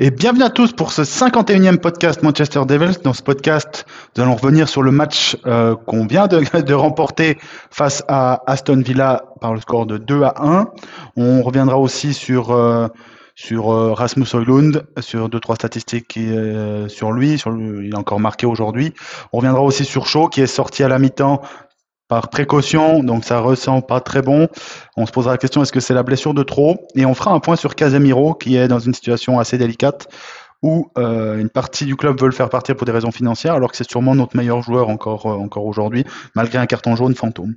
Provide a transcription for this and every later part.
Et bienvenue à tous pour ce 51e podcast Manchester Devils. Dans ce podcast, nous allons revenir sur le match qu'on vient de remporter face à Aston Villa par le score de 2-1. On reviendra aussi sur Rasmus Højlund, sur 2-3 statistiques sur lui. Il a encore marqué aujourd'hui. On reviendra aussi sur Shaw qui est sorti à la mi-temps par précaution, donc ça ressent pas très bon. On se posera la question, est-ce que c'est la blessure de trop? Et on fera un point sur Casemiro, qui est dans une situation assez délicate, où une partie du club veut le faire partir pour des raisons financières, alors que c'est sûrement notre meilleur joueur encore aujourd'hui, malgré un carton jaune fantôme.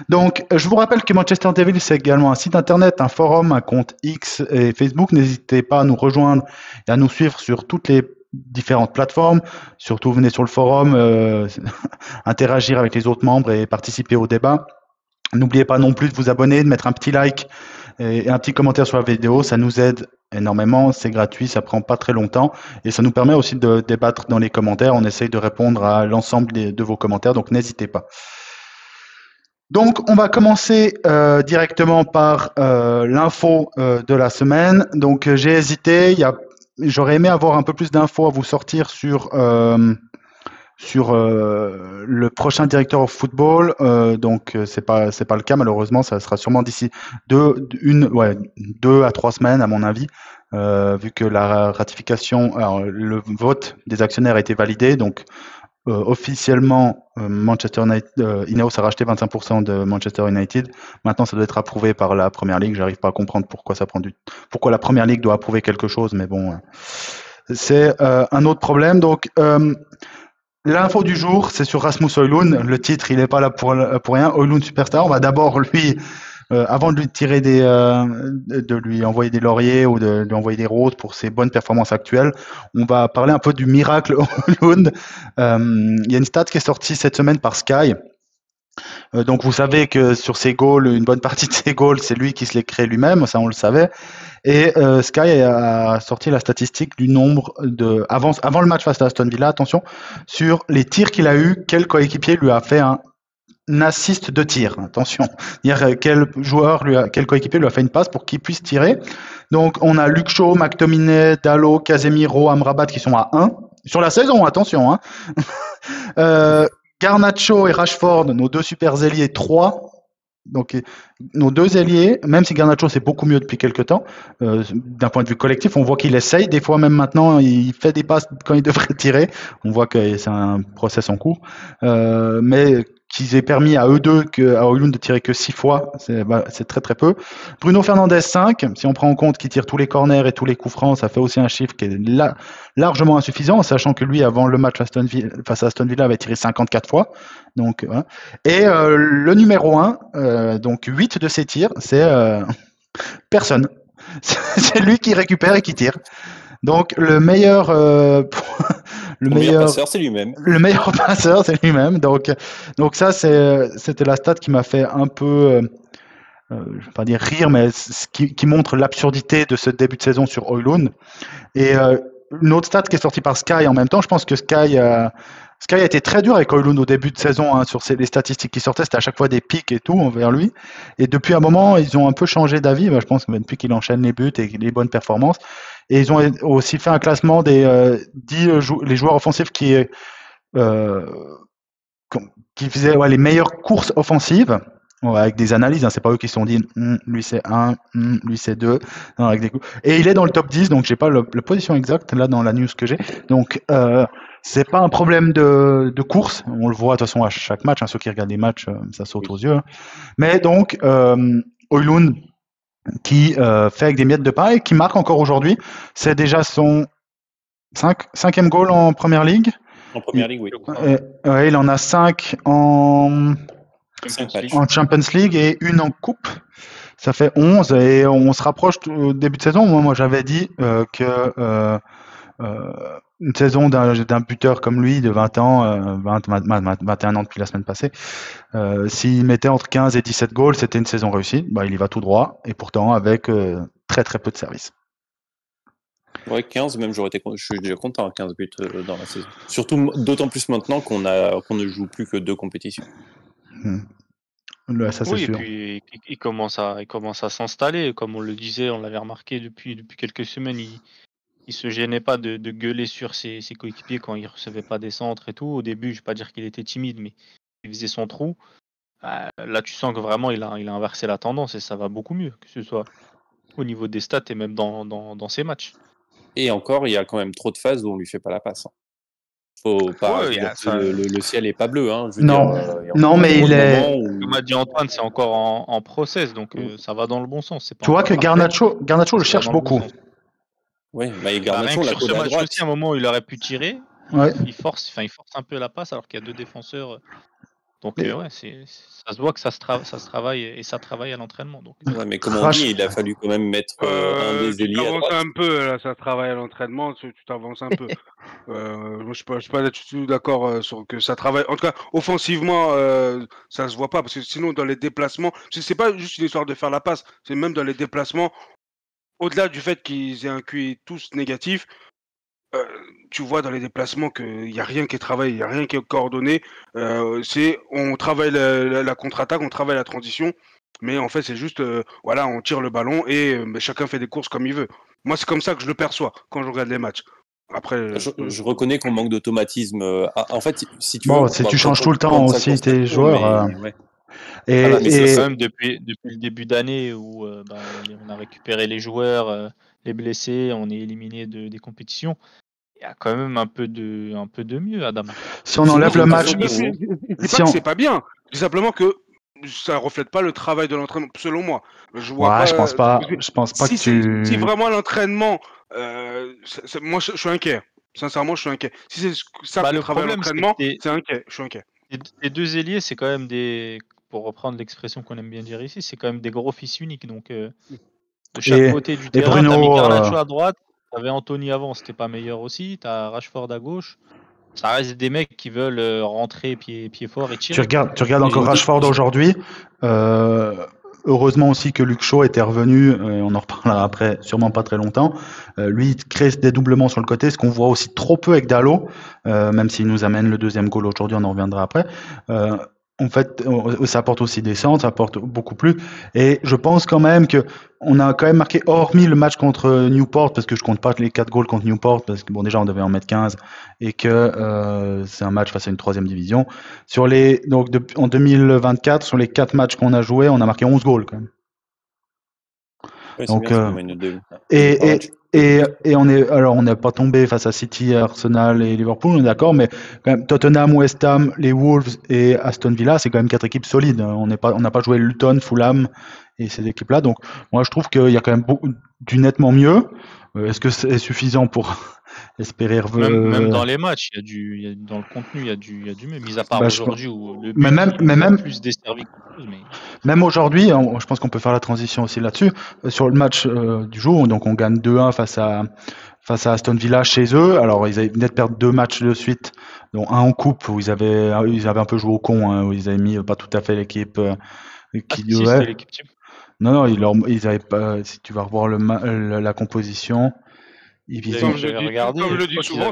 Donc, je vous rappelle que Manchester Devils, c'est également un site internet, un forum, un compte X et Facebook. N'hésitez pas à nous rejoindre et à nous suivre sur toutes les différentes plateformes. Surtout, venez sur le forum, interagir avec les autres membres et participer au débat. N'oubliez pas non plus de vous abonner, de mettre un petit like et un petit commentaire sur la vidéo. Ça nous aide énormément, c'est gratuit, ça prend pas très longtemps et ça nous permet aussi de débattre dans les commentaires. On essaye de répondre à l'ensemble de vos commentaires, donc n'hésitez pas. Donc, on va commencer directement par l'info de la semaine. Donc, j'ai hésité. J'aurais aimé avoir un peu plus d'infos à vous sortir sur le prochain directeur of football. Donc, c'est pas le cas malheureusement. Ça sera sûrement d'ici 2 à 3 semaines à mon avis. Vu que la ratification, alors, le vote des actionnaires a été validé, donc officiellement, Manchester United, Ineos a racheté 25% de Manchester United. Maintenant, ça doit être approuvé par la Première Ligue. J'arrive pas à comprendre pourquoi la Première Ligue doit approuver quelque chose, mais bon, c'est un autre problème. Donc, l'info du jour, c'est sur Rasmus Højlund. Le titre, il n'est pas là pour rien. Højlund superstar. On va d'abord lui avant de lui tirer de lui envoyer des lauriers ou de lui envoyer des roses pour ses bonnes performances actuelles, on va parler un peu du miracle Højlund. Il y a une stat qui est sortie cette semaine par Sky. Donc vous savez que sur ses goals, une bonne partie de ses goals, c'est lui qui se les crée lui-même, ça on le savait. Et Sky a sorti la statistique du nombre de avant le match face à Aston Villa, attention, sur les tirs qu'il a eu, quel coéquipier lui a fait un assist de tir. Attention, dire quel coéquipier lui a fait une passe pour qu'il puisse tirer. Donc on a Luke Shaw, McTominay, Dalot, Casemiro, Amrabat qui sont à 1 sur la saison. Attention. Garnacho et Rashford, nos deux super ailiers, 3. Donc nos deux ailiers, même si Garnacho c'est beaucoup mieux depuis quelques temps, d'un point de vue collectif, on voit qu'il essaye. Des fois même maintenant, il fait des passes quand il devrait tirer. On voit que c'est un process en cours, mais qu'ils aient permis à eux deux, à Højlund de tirer que 6 fois, c'est très très peu. Bruno Fernandes 5, si on prend en compte qu'il tire tous les corners et tous les coups francs, ça fait aussi un chiffre qui est largement insuffisant, sachant que lui, avant le match face à Aston Villa, avait tiré 54 fois. Donc, voilà. Et le numéro 1, donc 8 de ses tirs, c'est personne. C'est lui qui récupère et qui tire. Donc le meilleur passeur, c'est lui-même. Le meilleur passeur, c'est lui-même. Donc ça, c'était la stat qui m'a fait un peu, je vais pas dire rire, mais qui montre l'absurdité de ce début de saison sur Højlund. Et une autre stat qui est sortie par Sky en même temps, je pense que Sky a été très dur avec Højlund au début de saison sur les statistiques qui sortaient, c'était à chaque fois des pics et tout envers lui. Et depuis un moment, ils ont un peu changé d'avis. Je pense que depuis qu'il enchaîne les buts et les bonnes performances, et ils ont aussi fait un classement des 10 les joueurs offensifs qui faisaient les meilleures courses offensives. Avec des analyses, c'est pas eux qui se sont dit lui c'est 1, lui c'est 2, avec des coups. Et il est dans le top 10, donc j'ai pas la position exacte là dans la news que j'ai. Donc c'est pas un problème de course, on le voit de toute façon à chaque match, ceux qui regardent les matchs, ça saute aux yeux. Mais donc Højlund qui fait avec des miettes de pain et qui marque encore aujourd'hui, c'est déjà son 5e goal en Première Ligue. En Première Ligue, oui. Il en a 5 en Champions League et une en Coupe. Ça fait 11 et on se rapproche au début de saison. Moi j'avais dit que une saison d'un buteur comme lui de 20 ans, 21 ans depuis la semaine passée, s'il mettait entre 15 et 17 goals, c'était une saison réussie. Il y va tout droit et pourtant avec très très peu de services. Ouais, 15 même, je suis déjà content à 15 buts dans la saison. Surtout, d'autant plus maintenant qu'on ne joue plus que 2 compétitions. Ça, c'est sûr. Et puis il commence à s'installer, comme on le disait, on l'avait remarqué depuis quelques semaines. il se gênait pas de gueuler sur ses coéquipiers quand il recevait pas des centres et tout. Au début, je vais pas dire qu'il était timide, mais il faisait son trou. Là, tu sens que vraiment il a inversé la tendance et ça va beaucoup mieux, que ce soit au niveau des stats et même dans ses matchs. Et encore, il y a quand même trop de phases où on lui fait pas la passe. Faut pas dire que le ciel est pas bleu. Hein. Je veux non, mais il est. Comme a dit Antoine, c'est encore en process, donc ça va dans le bon sens. Tu vois que Garnacho le cherche beaucoup. Oui, mais Garnacho, sur ce match aussi, à un moment, il aurait pu tirer. Ouais. Il force un peu la passe alors qu'il y a deux défenseurs. Donc ça se voit que ça se travaille et ça travaille à l'entraînement. Donc. Ouais, mais comme on dit, il a fallu quand même mettre un des ailiers à droite. Un peu, là, ça travaille à l'entraînement, tu t'avances un peu. Moi, je suis pas du tout d'accord sur que ça travaille. En tout cas, offensivement, ça se voit pas parce que sinon, dans les déplacements, c'est pas juste une histoire de faire la passe, c'est même dans les déplacements. Au-delà du fait qu'ils aient un QI tous négatif, tu vois dans les déplacements qu'il n'y a rien qui est travaillé, il n'y a rien qui est coordonné. On travaille la contre-attaque, on travaille la transition, mais en fait c'est juste, on tire le ballon et chacun fait des courses comme il veut. Moi c'est comme ça que je le perçois quand je regarde les matchs. Après, je reconnais qu'on manque d'automatisme. En fait, si tu si tu changes tout le temps aussi tes joueurs. Mais c'est quand même depuis le début d'année où on a récupéré les joueurs, les blessés, on est éliminé des compétitions. Il y a quand même un peu de mieux, Adam. Si on enlève le match, c'est pas bien. C'est simplement que ça reflète pas le travail de l'entraînement, selon moi. Je pense pas que si vraiment l'entraînement, moi je suis inquiet. Sincèrement, je suis inquiet. Si c'est ça le travail de l'entraînement, c'est inquiet. Je suis inquiet. Les deux ailiers, c'est quand même pour reprendre l'expression qu'on aime bien dire ici, c'est quand même des gros fils uniques. Donc, de chaque côté du terrain, Bruno, t'as mis Garnacho à droite, t'avais Anthony avant, c'était pas meilleur aussi, t'as Rashford à gauche. Ça reste des mecs qui veulent rentrer pied fort et tirer. Tu regardes encore Rashford aujourd'hui. Heureusement aussi que Luke Shaw était revenu, on en reparlera après, sûrement pas très longtemps. Lui, il crée ce dédoublement sur le côté, ce qu'on voit aussi trop peu avec Dalot, même s'il nous amène le deuxième goal aujourd'hui, on en reviendra après. En fait, ça apporte aussi des centres, ça apporte beaucoup plus. Et je pense quand même que on a quand même marqué, hormis le match contre Newport, parce que je compte pas les 4 goals contre Newport, parce que bon, déjà, on devait en mettre 15, et que c'est un match face à une 3e division. En 2024, sur les 4 matchs qu'on a joués, on a marqué 11 goals quand même. Ouais, donc, et on n'est pas tombé face à City, Arsenal et Liverpool, on est d'accord, mais quand même, Tottenham, West Ham, les Wolves et Aston Villa, c'est quand même 4 équipes solides. On n'a pas joué Luton, Fulham et ces équipes-là. Donc, moi, je trouve qu'il y a quand même du nettement mieux. Est-ce que c'est suffisant pour espérer même dans les matchs, dans le contenu, il y a du mieux, mis à part aujourd'hui où le but même plus desservi qu'autre chose. Même aujourd'hui, je pense qu'on peut faire la transition aussi là-dessus. Sur le match du jour, donc on gagne 2-1 face à Aston Villa chez eux. Alors ils venaient de perdre 2 matchs de suite, dont un en coupe où ils avaient un peu joué au con, hein, où ils avaient mis pas tout à fait l'équipe qui devait. L'équipe type. Non, ils avaient pas. Si tu vas revoir la composition. Comme je le dis souvent,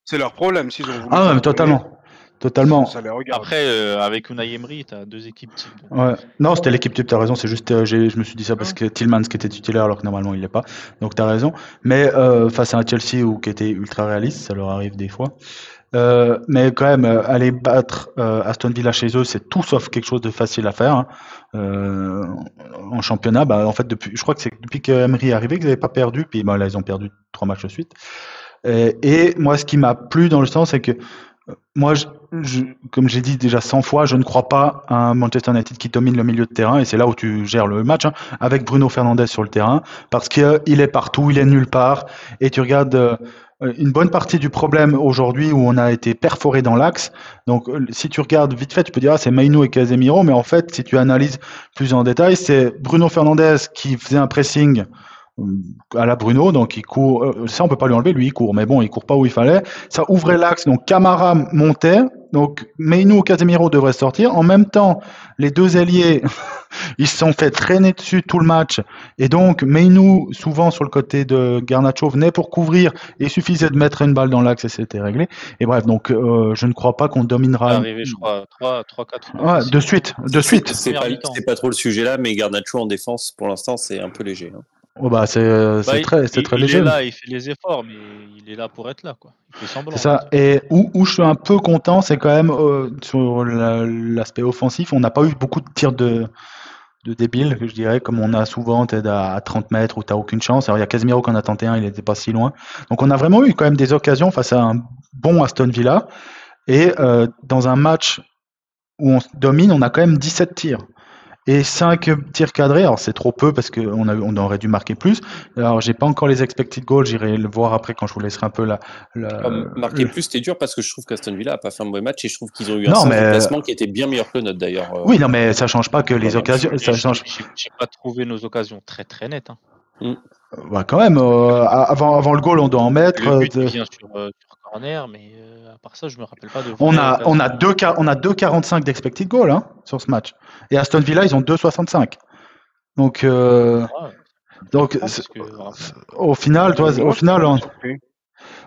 c'est leur problème s'ils ont voulu. Ah, mais totalement. Ça les regarde. Après, avec Unai Emery, tu as 2 équipes types. Ouais. Non, c'était l'équipe type, tu as raison. C'est juste, je me suis dit ça parce que Tillmans qui était titulaire alors que normalement il l'est pas. Donc tu as raison. Mais face à un Chelsea qui était ultra réaliste, ça leur arrive des fois. Mais quand même, aller battre Aston Villa chez eux, c'est tout sauf quelque chose de facile à faire. Hein. En championnat, en fait, je crois que c'est depuis que Emery est arrivé qu'ils n'avaient pas perdu. Puis là, ils ont perdu 3 matchs de suite. Et moi, ce qui m'a plu dans le sens, c'est que moi, comme j'ai dit déjà 100 fois, je ne crois pas à un Manchester United qui domine le milieu de terrain, et c'est là où tu gères le match, hein, avec Bruno Fernandes sur le terrain, parce qu'il est partout, il est nulle part, et tu regardes une bonne partie du problème aujourd'hui où on a été perforé dans l'axe. Donc, si tu regardes vite fait, tu peux dire c'est Mainoo et Casemiro, mais en fait, si tu analyses plus en détail, c'est Bruno Fernandes qui faisait un pressing à la Bruno, donc il court, ça on peut pas lui enlever, lui il court, mais bon, il court pas où il fallait, ça ouvrait l'axe, donc Camara montait, donc Mainoo, Casemiro devraient sortir, en même temps, les 2 ailiers, ils se sont fait traîner dessus tout le match, et donc Mainoo, souvent sur le côté de Garnacho, venait pour couvrir, et il suffisait de mettre une balle dans l'axe et c'était réglé, et bref, donc je ne crois pas qu'on dominera... C'est arrivé, je crois, 3-4 ouais, de suite. C'est pas trop le sujet là, mais Garnacho en défense, pour l'instant, c'est un peu léger. Hein. Oh, bah, c'est Bah, très il est léger. là, il fait les efforts, mais il est là pour être là, quoi. Il fait semblant, C'est on va ça. dire. Et où je suis un peu content, c'est quand même sur l'aspect offensif, on n'a pas eu beaucoup de tirs de débiles, je dirais, comme on a souvent, t'es à 30 mètres où t'as aucune chance. Alors il y a Casemiro qu'on a tenté un, il n'était pas si loin. Donc on a vraiment eu quand même des occasions face à un bon Aston Villa. Et dans un match où on domine, on a quand même 17 tirs. Et 5 tirs cadrés, alors c'est trop peu parce qu'on aurait dû marquer plus. Alors j'ai pas encore les expected goals, j'irai le voir après quand je vous laisserai un peu Marquer plus, c'était dur parce que je trouve qu'Aston Villa a pas fait un mauvais match et je trouve qu'ils ont eu un Non, sens du mais placement qui était bien meilleur que le nôtre d'ailleurs. oui, non, mais ça change pas que les voilà. occasions. Ça change. J'ai pas trouvé nos occasions très très nettes. Hein. Bah, quand même, avant le goal, on doit en mettre. Le but il vient sur corner, mais à part ça, je me rappelle pas de On vraies a occasions. on a 2,45 d'expected goal hein, sur ce match. Et Aston Villa, ils ont 2,65. Donc, Ouais, donc parce que vraiment, au final, toi, Moi, je suis pas surpris.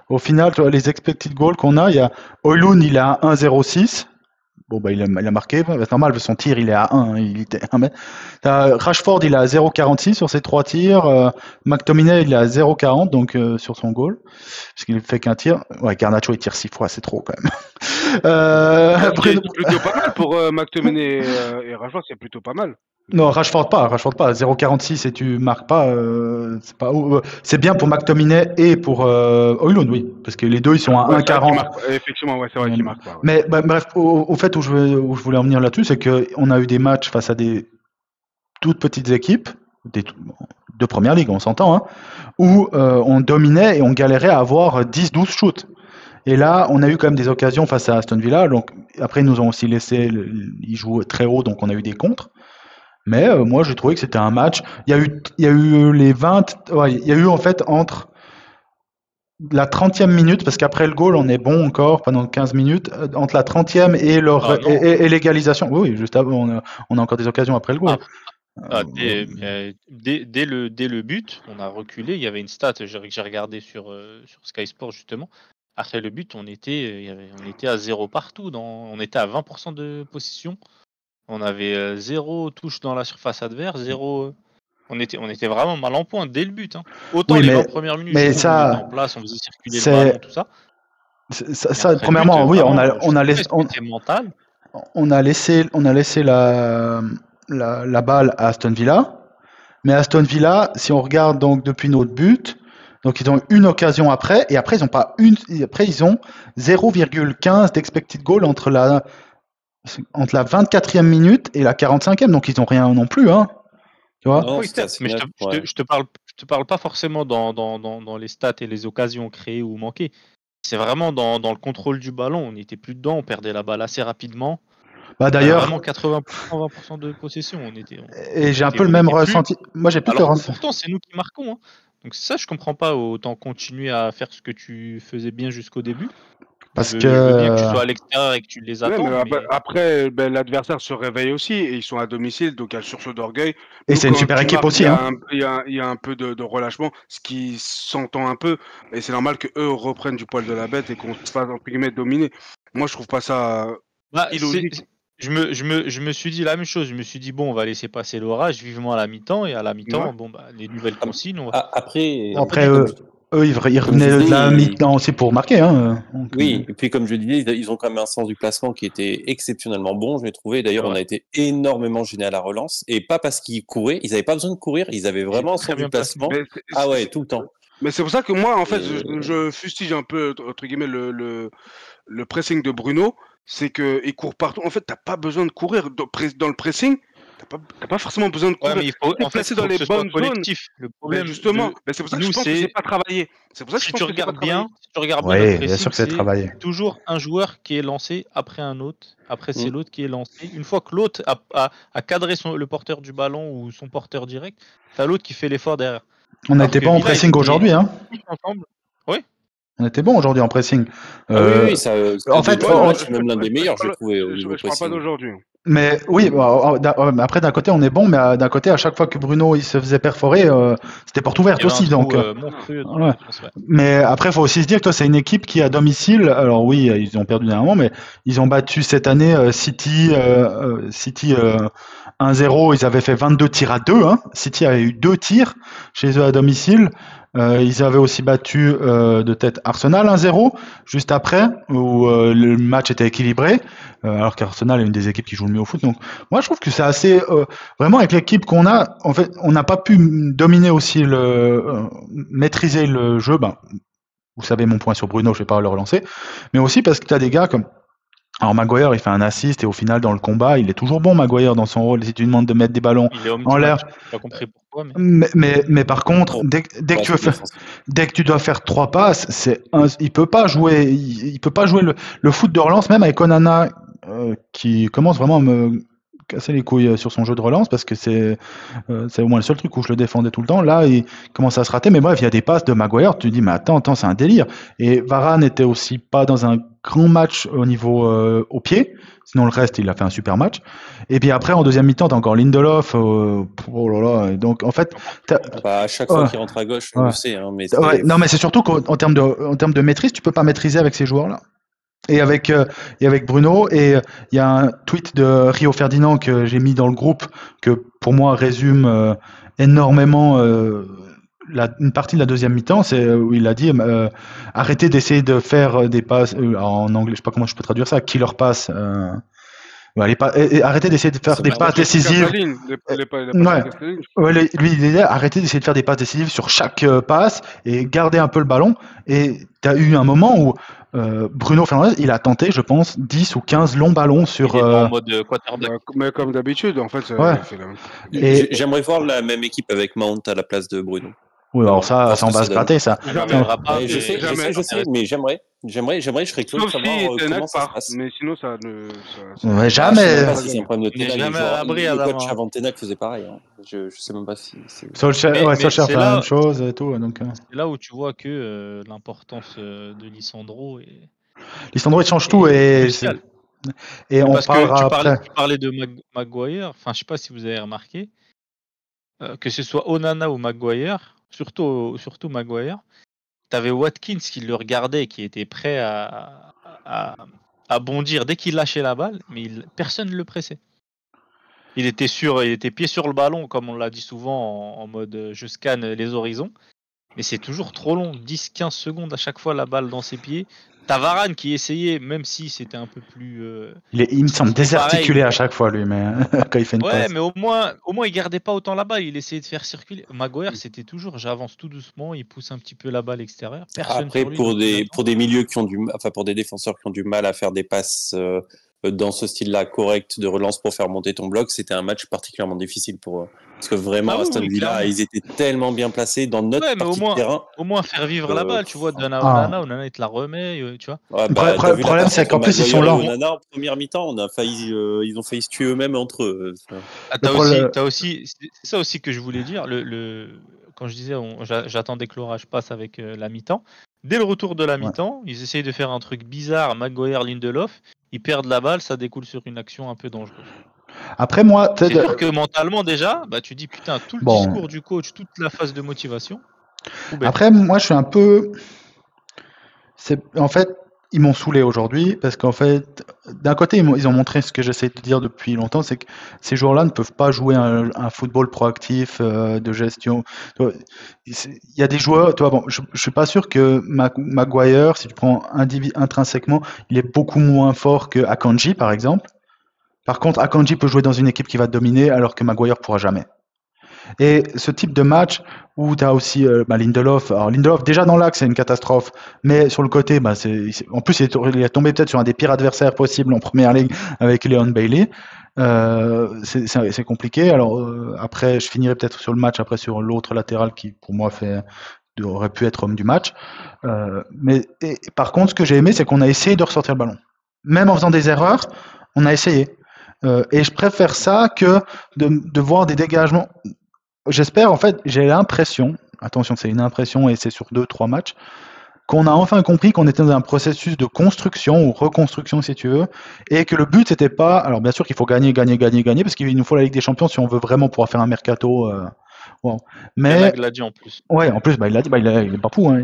au final, toi, les expected goals qu'on a, il y a Højlund, il est à 1,06. Bon, bah, il a marqué. C'est normal, son tir, il est à 1. Hein, il était 1 mètre. Rashford, il est à 0,46 sur ses 3 tirs. McTominay, il est à 0,40 donc sur son goal. Parce qu'il fait qu'un tir. Ouais, Garnacho, il tire 6 fois, c'est trop quand même. C'est plutôt pas mal pour McTominay et Rashford, c'est plutôt pas mal. Non, Rashford pas. 0,46 et tu marques pas. C'est bien pour McTominay et pour Højlund, oui. Parce que les deux, ils sont à Ouais, c'est vrai qu'il 1,40. marque pas. Effectivement, ouais, c'est vrai qu'il marque pas. Ouais. Mais bah, bref, au fait, où je voulais en venir là-dessus, c'est qu'on a eu des matchs face à des toutes petites équipes, de première ligue, on s'entend, hein, où on dominait et on galérait à avoir 10-12 shoots. Et là, on a eu quand même des occasions face à Aston Villa. Donc, après, ils nous ont aussi laissé. Ils jouent très haut, donc on a eu des contres. Mais moi, j'ai trouvé que c'était un match. Il y a eu les 20. Ouais, il y a eu en fait entre la 30e minute, parce qu'après le goal, on est bon encore pendant 15 minutes, entre la 30e et l'égalisation. Oui, juste avant, on a encore des occasions après le goal. Dès le but, on a reculé. Il y avait une stat que j'ai regardé sur Sky Sport justement. Après le but, on était à 0 partout. On était à 20% de possession. On avait 0 touche dans la surface adverse, 0. On était vraiment mal en point dès le but. Hein. Autant les 20 premières minutes, on était en place, on faisait circuler le ballon, tout ça. Ça premièrement, oui, on a laissé. mental. On a laissé la balle à Aston Villa. Mais Aston Villa, si on regarde donc depuis notre but, donc ils ont une occasion après, et après ils ont pas une, après ils ont 0,15 d'expected goal entre la 24e minute et la 45e, donc ils ont rien non plus, hein. Tu vois? Non, Oui, mais je te parle pas forcément dans les stats et les occasions créées ou manquées. C'est vraiment dans le contrôle du ballon. On n'était plus dedans, on perdait la balle assez rapidement. Bah d'ailleurs, vraiment 80%, 20% de possession. Et j'ai un peu le même ressenti. Moi, j'ai plus de ressenti. Pourtant, c'est nous qui marquons. Hein. Donc ça, je comprends pas. Autant continuer à faire ce que tu faisais bien jusqu'au début. Parce je veux bien que tu sois à l'extérieur et que tu les attends. Ouais, mais après, l'adversaire se réveille aussi et ils sont à domicile, donc il y a le sursaut d'orgueil. Et c'est une super équipe aussi. Il y a un peu de relâchement, ce qui s'entend un peu. Et c'est normal qu'eux reprennent du poil de la bête et qu'on se fasse entre guillemets dominer. Moi, je trouve pas ça illogique. Je me suis dit la même chose. Je me suis dit, bon, on va laisser passer l'orage vivement à la mi-temps. Et à la mi-temps, bon, bah, les nouvelles consignes. Après, eux, ils revenaient de la mi-temps aussi pour marquer. Hein. Donc, oui, et puis comme je le disais, ils ont quand même un sens du placement qui était exceptionnellement bon, je l'ai trouvé. D'ailleurs, on a été énormément gênés à la relance. Et pas parce qu'ils couraient, ils n'avaient pas besoin de courir, ils avaient vraiment un sens du placement. Ah ouais, tout le temps. Mais c'est pour ça que moi, en fait, je fustige un peu, entre guillemets, le pressing de Bruno. C'est qu'il court partout. En fait, t'as pas besoin de courir dans le pressing. T'as pas forcément besoin de courir. Ouais, mais il faut placer dans les bonnes zones. Le problème, justement, c'est pour ça que je pense que c'est pas travaillé. C'est pour ça que si tu regardes bien, bien sûr que c'est travaillé. Toujours un joueur qui est lancé après un autre. Après, c'est l'autre qui est lancé. Une fois que l'autre a cadré le porteur du ballon ou son porteur direct, t'as l'autre qui fait l'effort derrière. On a été bon en pressing aujourd'hui, hein. Oui. On était bon aujourd'hui en pressing. Oui, ça. En fait, c'est même l'un des meilleurs, j'ai trouvé. Je parle pas d'aujourd'hui. Mais oui, après d'un côté on est bon, mais d'un côté à chaque fois que Bruno il se faisait perforer, c'était porte ouverte aussi. Donc, monstrueux dans ouais. la défense, ouais. Mais après il faut aussi se dire que toi c'est une équipe qui à domicile, alors oui ils ont perdu dernièrement, mais ils ont battu cette année City 1-0, ils avaient fait 22 tirs à 2, hein. City avait eu 2 tirs chez eux à domicile. Ils avaient aussi battu de tête Arsenal 1-0 juste après, où le match était équilibré, alors qu'Arsenal est une des équipes qui joue le mieux au foot. Donc moi je trouve que c'est assez vraiment avec l'équipe qu'on a, en fait, on n'a pas pu dominer aussi maîtriser le jeu. Ben, vous savez mon point sur Bruno, je vais pas le relancer, mais aussi parce que tu as des gars comme alors Maguire, il fait un assist et au final dans le combat, il est toujours bon Maguire dans son rôle. Si tu lui demandes de mettre des ballons en l'air, j'ai pas compris pourquoi. Mais par contre, dès que tu dois faire 3 passes, il peut pas jouer, il peut pas jouer le foot de relance, même avec Onana qui commence vraiment à me casser les couilles sur son jeu de relance parce que c'est au moins le seul truc où je le défendais tout le temps. Là, il commence à se rater. Mais bref, il y a des passes de Maguire. Tu te dis, mais attends, c'est un délire. Et Varane n'était aussi pas dans un grand match au niveau au pied. Sinon, le reste, il a fait un super match. Et puis après, en deuxième mi-temps, t'as encore Lindelof. Oh là là. Et donc, en fait, à chaque fois qu'il rentre à gauche, on le sait. Hein, mais non, mais c'est surtout qu'en termes de maîtrise, tu peux pas maîtriser avec ces joueurs-là. Et avec Bruno, et il y a un tweet de Rio Ferdinand que j'ai mis dans le groupe que pour moi résume énormément une partie de la deuxième mi-temps, c'est où il a dit arrêtez d'essayer de faire des passes en anglais, je sais pas comment je peux traduire ça, killer pass. Arrêtez d'essayer de faire des passes décisives. Lui, il disait arrêtez d'essayer de faire des passes décisives sur chaque passe et garder un peu le ballon. Et tu as eu un moment où Bruno Fernandes, il a tenté, je pense, 10 ou 15 longs ballons sur. En mode quarterback. Mais comme d'habitude, en fait. J'aimerais voir la même équipe avec Mount à la place de Bruno. Oui, alors ça on va se gratter, ça. Je sais, mais j'aimerais, je serais curieux de savoir comment ça se passe. Mais sinon, ça ne. Ouais, jamais. Je sais pas si c'est un problème de Tenac. Jamais à l'abri, le coach avant Tenac faisait pareil. Hein. Je sais même pas si. Solskjaer fait la même chose et tout. Donc, c'est là où tu vois que l'importance de Lisandro est. Lisandro, il change tout et on parlera après. Tu parlais de Maguire. Enfin, je sais pas si vous avez remarqué que ce soit Onana ou Maguire. Surtout Maguire, tu avais Watkins qui le regardait, qui était prêt à bondir dès qu'il lâchait la balle, mais personne ne le pressait. Il était pied sur le ballon, comme on l'a dit souvent, en mode je scanne les horizons, mais c'est toujours trop long, 10-15 secondes à chaque fois la balle dans ses pieds. T'as Varane qui essayait, même si c'était un peu plus. Il me semble désarticulé à chaque fois, lui, mais quand il fait une passe. Ouais, mais au moins, il gardait pas autant la balle, il essayait de faire circuler. Maguire, c'était toujours, j'avance tout doucement, il pousse un petit peu la balle extérieure. Après, pour des milieux qui ont pour des défenseurs qui ont du mal à faire des passes dans ce style-là correct de relance pour faire monter ton bloc, c'était un match particulièrement difficile pour eux. Parce que vraiment, Aston Villa, ils étaient tellement bien placés dans notre partie de terrain. Au moins faire vivre la balle, tu vois, Onana, il te la remet, tu vois. Ouais, le problème, c'est qu'en plus, ils sont lents. Onana, en première mi-temps, ils ont failli se tuer eux-mêmes entre eux. T'as aussi, c'est ça aussi que je voulais dire, quand je disais, j'attendais que l'orage passe avec la mi-temps. Dès le retour de la mi-temps, ils essayent de faire un truc bizarre, Maguire, Lindelof, ils perdent la balle, ça découle sur une action un peu dangereuse. Après, moi, c'est sûr que mentalement déjà, tu dis putain, tout le discours du coach, toute la phase de motivation. Après, moi, je suis un peu. En fait, ils m'ont saoulé aujourd'hui parce qu'en fait, d'un côté, ils ont montré ce que j'essaie de dire depuis longtemps, c'est que ces joueurs-là ne peuvent pas jouer un football proactif de gestion. Il y a des joueurs, je suis pas sûr que Maguire, si tu prends intrinsèquement, il est beaucoup moins fort que Akanji, par exemple. Par contre, Akanji peut jouer dans une équipe qui va dominer alors que Maguire pourra jamais. Et ce type de match où tu as aussi Lindelof. Alors Lindelof, déjà dans l'axe, c'est une catastrophe. Mais sur le côté, en plus, il est tombé peut-être sur un des pires adversaires possibles en première ligue avec Leon Bailey. C'est compliqué. Alors après, je finirai peut-être sur le match, après sur l'autre latéral qui, pour moi, aurait pu être homme du match. Par contre, ce que j'ai aimé, c'est qu'on a essayé de ressortir le ballon. Même en faisant des erreurs, on a essayé. Et je préfère ça que de voir des dégagements. J'espère, en fait, j'ai l'impression, attention, c'est une impression et c'est sur 2-3 matchs, qu'on a enfin compris qu'on était dans un processus de construction ou reconstruction, si tu veux, et que le but, c'était pas... Alors, bien sûr qu'il faut gagner, parce qu'il nous faut la Ligue des Champions si on veut vraiment pouvoir faire un mercato. Wow. Mais... Tenag l'a dit en plus. Ouais, en plus, il l'a dit, il est pas fou. Hein.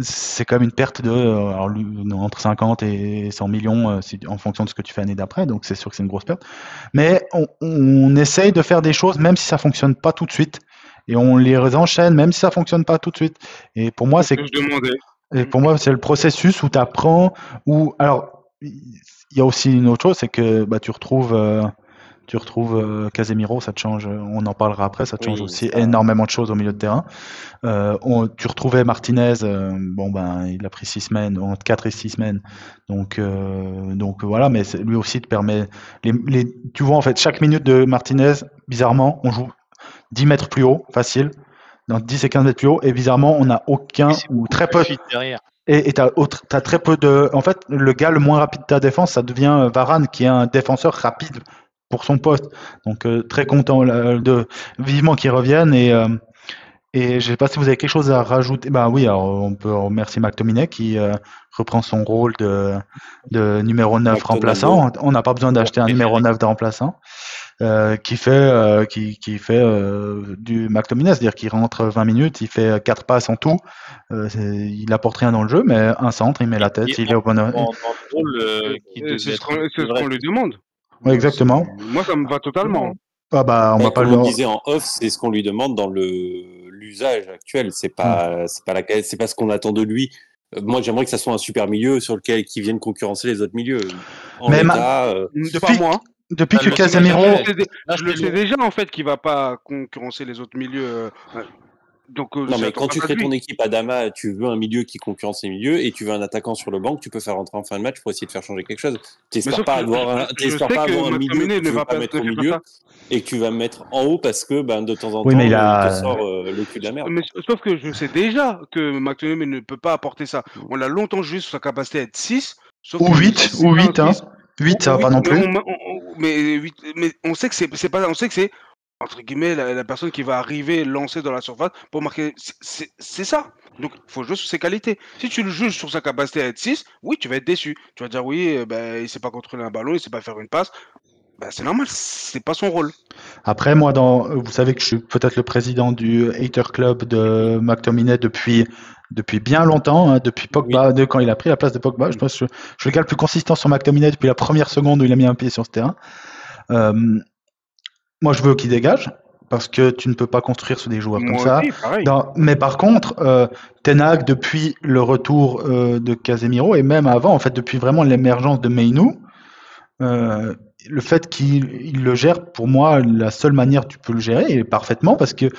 C'est quand même une perte entre 50 et 100 millions en fonction de ce que tu fais l'année d'après, donc c'est sûr que c'est une grosse perte. Mais on essaye de faire des choses, même si ça fonctionne pas tout de suite. Et on les enchaîne, même si ça fonctionne pas tout de suite. Et pour moi, c'est le processus où tu apprends. Alors, il y a aussi une autre chose, c'est que tu retrouves Casemiro, ça te change. On en parlera après, ça te change aussi énormément de choses au milieu de terrain. Tu retrouvais Martinez, il a pris 6 semaines, entre 4 et 6 semaines. Donc voilà, mais lui aussi te permet. Tu vois, en fait, chaque minute de Martinez, bizarrement, on joue 10 mètres plus haut, facile, dans 10 et 15 mètres plus haut, et bizarrement, on n'a aucun ou très peu. Et t'as très peu de. En fait, le gars le moins rapide de ta défense, ça devient Varane, qui est un défenseur rapide pour son poste. Donc, très content vivement qu'il revienne. Et je ne sais pas si vous avez quelque chose à rajouter. Oui, alors on peut remercier McTominay qui reprend son rôle de numéro 9 remplaçant. On n'a pas besoin d'acheter un numéro 9 de remplaçant. Qui fait du McTominay, c'est-à-dire qu'il rentre 20 minutes, il fait 4 passes en tout, il apporte rien dans le jeu, mais un centre, il met la tête, il est au bon c'est ce qu'on lui demande. Oui, exactement. Moi, ça me va totalement. On va pas le disait en off, c'est ce qu'on lui demande dans l'usage actuel. C'est pas ce qu'on attend de lui. Moi, j'aimerais que ça soit un super milieu sur lequel qui vienne concurrencer les autres milieux. Depuis que Casemiro, je le sais déjà en fait qu'il va pas concurrencer les autres milieux. Donc, non, mais quand tu crées ton équipe, Adama, tu veux un milieu qui concurrence les milieux et tu veux un attaquant sur le banc que tu peux faire rentrer en fin de match pour essayer de faire changer quelque chose. T'espères pas avoir un milieu que tu vas pas mettre au milieu et que tu vas mettre en haut parce que de temps en temps, il te sort le cul de la merde. Mais sauf que je sais déjà que McTominay ne peut pas apporter ça. On l'a longtemps jugé sur sa capacité à être 6. Ou 8, hein. 8, ça va pas non plus. Mais on sait que c'est pas, on sait que c'est entre guillemets la personne qui va arriver lancer dans la surface pour marquer. C'est ça. Donc il faut jouer sur ses qualités. Si tu le juges sur sa capacité à être 6, oui, tu vas être déçu. Tu vas dire oui, il sait pas contrôler un ballon, il sait pas faire une passe. C'est normal, c'est pas son rôle. Après, moi, vous savez que je suis peut-être le président du Hater Club de McTominay depuis bien longtemps, hein, depuis Pogba, quand il a pris la place de Pogba. Je pense que je suis le gars le plus consistant sur McTominay depuis la première seconde où il a mis un pied sur ce terrain. Moi, je veux qu'il dégage, parce que tu ne peux pas construire sur des joueurs comme ça. Mais par contre, Ten Hag, depuis le retour de Casemiro, et même avant, en fait, depuis vraiment l'émergence de Mainoo, le fait qu'il le gère, pour moi, la seule manière tu peux le gérer, et parfaitement, parce que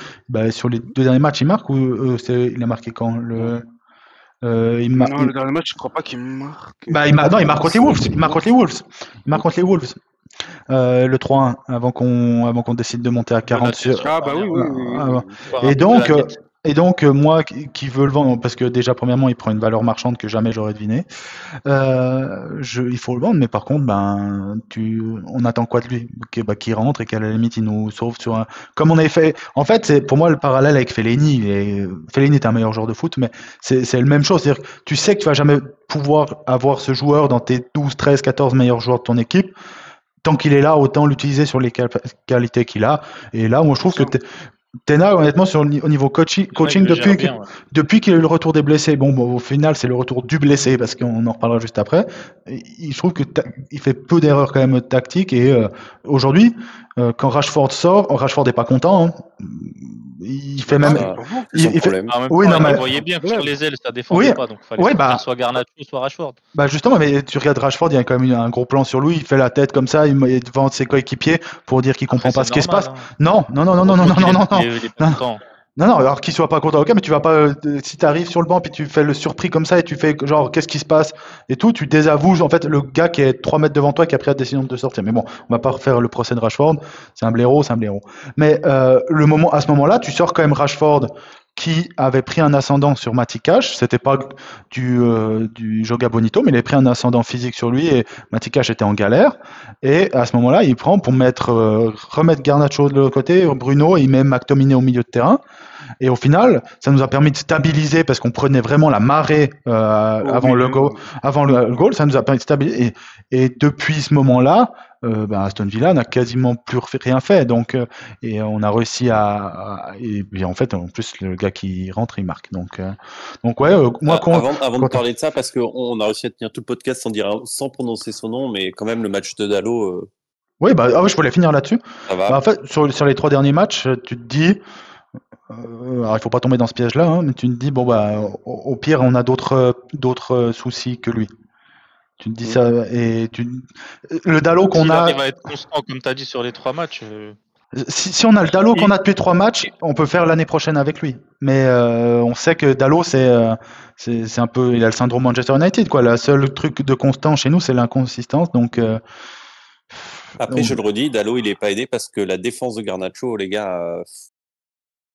sur les 2 derniers matchs, il marque, ou il a marqué quand non, le dernier match, je crois pas qu'il marque. Il marque contre les Wolves. Il marque contre les Wolves. Le 3-1, avant qu'on décide de monter à 40 sur. Oui. Et donc, moi qui veux le vendre, parce que déjà, premièrement, il prend une valeur marchande que jamais j'aurais deviné. Il faut le vendre, mais par contre, on attend quoi de lui? Qu'il rentre et qu'à la limite, il nous sauve sur un. Comme on avait fait. En fait, c'est pour moi le parallèle avec Fellaini. Fellaini est un meilleur joueur de foot, mais c'est la même chose. C'est-à-dire que tu sais que tu vas jamais pouvoir avoir ce joueur dans tes 12, 13, 14 meilleurs joueurs de ton équipe. Tant qu'il est là, autant l'utiliser sur les qualités qu'il a. Et là, moi, je trouve que Ten Hag, honnêtement, au niveau coaching depuis qu'il a eu le retour des blessés, au final, c'est le retour du blessé, parce qu'on en reparlera juste après. Je trouve qu'il fait peu d'erreurs quand même tactiques. Et aujourd'hui, quand Rashford sort, Rashford n'est pas content. Hein. Il fait même. On voyait bien que sur les ailes, ça défendait pas. Donc, il fallait soit Garnacho, soit Rashford. Justement, mais tu regardes Rashford, il y a quand même un gros plan sur lui. Il fait la tête comme ça, il devant ses coéquipiers pour dire qu'il comprend pas ce qui se passe. Non. Non, alors qu'il soit pas content, ok, mais tu vas pas, si tu arrives sur le banc puis tu fais le surpris comme ça et tu fais genre qu'est-ce qui se passe et tout, tu désavoues en fait le gars qui est 3 mètres devant toi qui a pris la décision de sortir. Mais bon, on va pas refaire le procès de Rashford, c'est un blaireau. Mais à ce moment-là, tu sors quand même Rashford qui avait pris un ascendant sur Matty Cash. C'était pas du Joga Bonito, mais il avait pris un ascendant physique sur lui et Matty Cash était en galère. Et à ce moment-là, il prend pour remettre Garnacho de l'autre côté, Bruno, et il met McTominay au milieu de terrain. Et au final, ça nous a permis de stabiliser parce qu'on prenait vraiment la marée avant le goal. Ça nous a permis de stabiliser. Et depuis ce moment-là, Aston Villa n'a quasiment plus rien fait. Donc, et on a réussi et en fait, en plus, le gars qui rentre, il marque. Donc ouais, moi, avant de parler de ça, parce qu'on a réussi à tenir tout le podcast sans prononcer son nom, mais quand même, le match de Dalot. Oui, je voulais finir là-dessus. En fait, sur les 3 derniers matchs, tu te dis, alors il faut pas tomber dans ce piège-là, hein, mais tu te dis, au pire, on a d'autres soucis que lui. Tu te dis ça, et le Dalot qu'on a. Il va être constant, comme tu as dit, sur les 3 matchs. Si on a le Dalot qu'on a depuis 3 matchs, on peut faire l'année prochaine avec lui. Mais on sait que Dalot, c'est un peu, il a le syndrome Manchester United, quoi. Le seul truc de constant chez nous, c'est l'inconsistance. Donc après, je le redis, Dalot, il est pas aidé parce que la défense de Garnacho, les gars.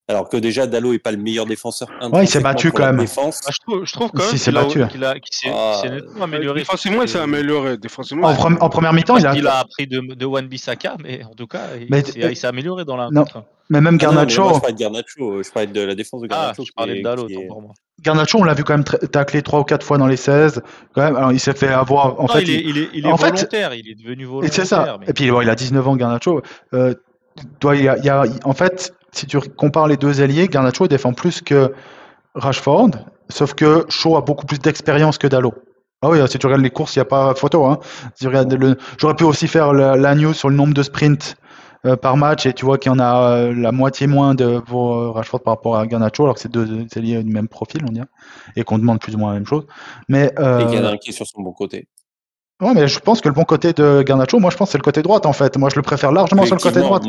Alors que déjà, Dalot est pas le meilleur défenseur. Ouais, il s'est battu quand même. Je trouve quand même qu'il s'est battu. Qu'il s'est nettement amélioré. Défensivement, il s'est amélioré. En première mi-temps, il a appris de Wan-Bissaka, mais en tout cas, il s'est amélioré dans la contre. Mais même Garnacho. Moi, je parlais de Garnacho. Je parlais de la défense de Garnacho. Je parlais de Dalot, pour moi. Garnacho, on l'a vu quand même tacler 3 ou 4 fois dans les 16. Quand même, alors il s'est fait avoir. En fait, il est volontaire. Il est devenu volontaire. C'est ça. Et puis il a 19 ans, Garnacho. En fait, si tu compares les deux ailiers, Garnacho défend plus que Rashford, sauf que Shaw a beaucoup plus d'expérience que Dalot. Ah oui, si tu regardes les courses, il n'y a pas photo. Hein. J'aurais pu aussi faire la news sur le nombre de sprints par match, et tu vois qu'il y en a la moitié moins pour Rashford par rapport à Garnacho, alors que c'est deux ailiers du même profil, on dirait, et qu'on demande plus ou moins la même chose. Mais, et qu'il y en a un qui est sur son bon côté. Ouais, mais je pense que le bon côté de Garnacho, moi je pense que c'est le côté droite en fait. Moi je le préfère largement sur le côté droite.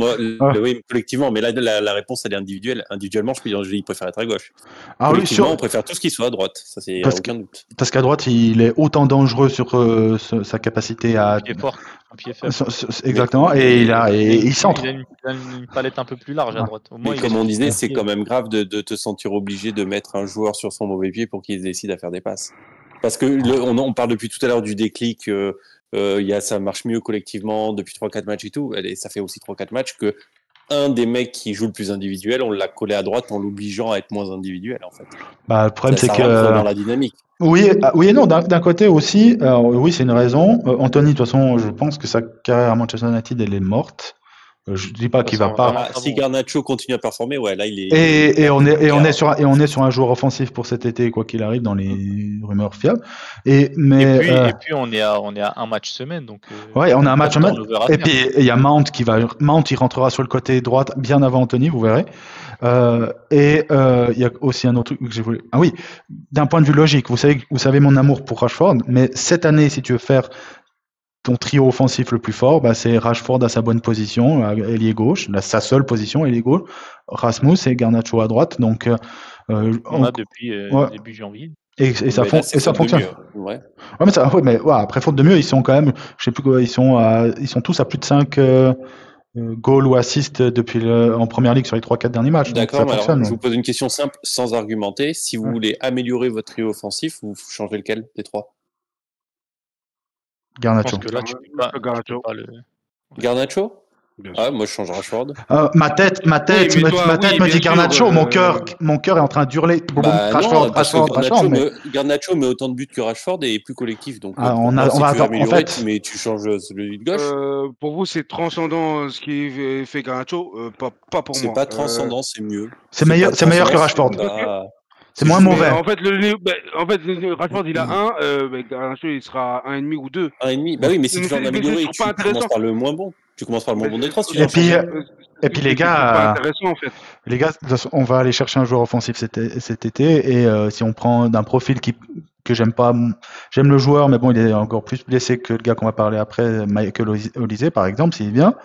Oui, collectivement, mais là la réponse elle est individuelle. Individuellement, il préfère être à gauche. Collectivement, on préfère tout ce qui soit à droite, ça c'est aucun doute. Parce qu'à droite, il est autant dangereux sur sa capacité à. Un pied fort, un pied faible. Exactement, et il centre. Il a une palette un peu plus large à droite. Mais comme on disait, c'est quand même grave de te sentir obligé de mettre un joueur sur son mauvais pied pour qu'il décide à faire des passes. Parce que on parle depuis tout à l'heure du déclic, ça marche mieux collectivement depuis 3-4 matchs et tout. Et ça fait aussi 3-4 matchs que un des mecs qui joue le plus individuel, on l'a collé à droite en l'obligeant à être moins individuel en fait. Le problème c'est que dans la dynamique. Oui et non. D'un côté aussi, oui c'est une raison. Anthony, de toute façon, je pense que sa carrière à Manchester United elle est morte. Je dis pas qu'il va pas. Si Garnacho continue à performer, ouais, là il est. Et on est sur un joueur offensif pour cet été, quoi qu'il arrive, dans les rumeurs fiables. Et puis on est à un match semaine, donc. Ouais, on a un match semaine. Et puis il y a Mount il rentrera sur le côté droite bien avant Anthony, vous verrez. Il y a aussi un autre truc que j'ai voulu. Ah oui, d'un point de vue logique, vous savez mon amour pour Rashford, mais cette année, si tu veux faire ton trio offensif le plus fort, c'est Rashford à sa bonne position, ailier gauche, sa seule position, ailier gauche, Rasmus et Garnacho à droite. Donc, on a depuis début janvier. Et ça fonctionne. Ouais. Mais après faute de mieux, ils sont quand même, je sais plus quoi, ils sont tous à plus de 5 goals ou assists en première ligue sur les 3-4 derniers matchs. D'accord, mais alors, je vous pose une question simple, sans argumenter. Si vous voulez améliorer votre trio offensif, vous changez lequel des 3? Garnacho. Je pense que là, tu peux pas le. Garnacho? Moi je change Rashford. Ma tête me dit Garnacho. Mon cœur est en train d'hurler. Rashford. Garnacho met autant de buts que Rashford et est plus collectif. Donc on va attendre. En fait, mais tu changes celui de gauche. Pour vous, c'est transcendant ce qui fait Garnacho, pas pour moi. C'est pas transcendant, c'est mieux. C'est meilleur que Rashford. C'est moins mauvais. En fait, Rashford il a 1, Garnacho il sera 1,5 ou 2. 1,5. Bah oui, mais si tu veux en améliorer, tu commences par le moins bon. Tu commences par le moins bon des 3. Et puis les gars, on va aller chercher un joueur offensif cet été, et si on prend d'un profil que j'aime pas, j'aime le joueur, mais bon, il est encore plus blessé que le gars qu'on va parler après, Michael Olise par exemple, s'il vient.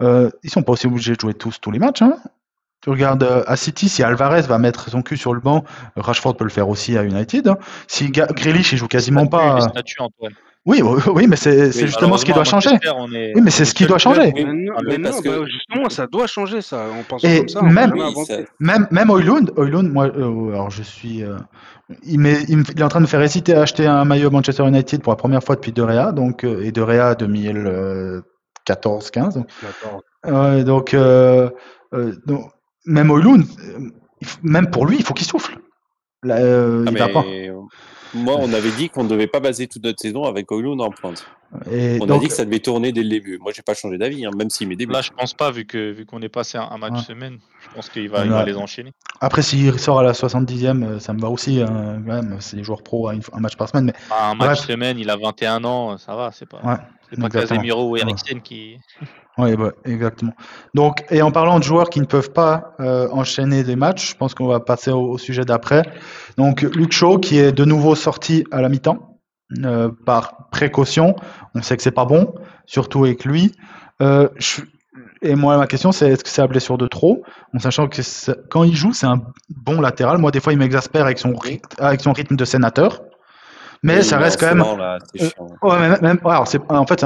Ils sont pas aussi obligés de jouer tous les matchs, hein. Tu regardes à City, si Alvarez va mettre son cul sur le banc, Rashford peut le faire aussi à United. Hein. Si Grealish il joue quasiment pas. Antoine. Oui, mais c'est justement ce qui doit changer. Oui, mais c'est ce qui doit changer. Justement, ça doit changer ça. On pense et comme ça. Même Højlund, moi, alors je suis, il est en train de me faire hésiter à acheter un maillot Manchester United pour la première fois depuis De Gea, donc et De Gea 2014-15. Donc, même Højlund, même pour lui, il faut qu'il souffle. Là, il va pas. Moi, on avait dit qu'on ne devait pas baser toute notre saison avec Højlund en pointe. On a dit que ça devait tourner dès le début. Moi, j'ai pas changé d'avis, même s'il met des buts. Là, je pense pas, vu qu'on est passé un match semaine. Je pense qu'il va les enchaîner. Après, s'il sort à la 70e, ça me va aussi. Même, c'est des joueurs pro, un match par semaine. Mais... un match semaine, il a 21 ans, ça va. C'est pas Casemiro ou Eriksen qui... Oui, exactement. Donc, et en parlant de joueurs qui ne peuvent pas enchaîner des matchs, je pense qu'on va passer au sujet d'après. Donc, Luke Shaw, qui est de nouveau sorti à la mi-temps. Par précaution, on sait que c'est pas bon, surtout avec lui. Et moi, ma question, c'est est-ce que c'est la blessure de trop, en sachant que quand il joue, c'est un bon latéral. Moi, des fois, il m'exaspère avec son rythme de sénateur, mais ça reste quand même. Alors, en fait,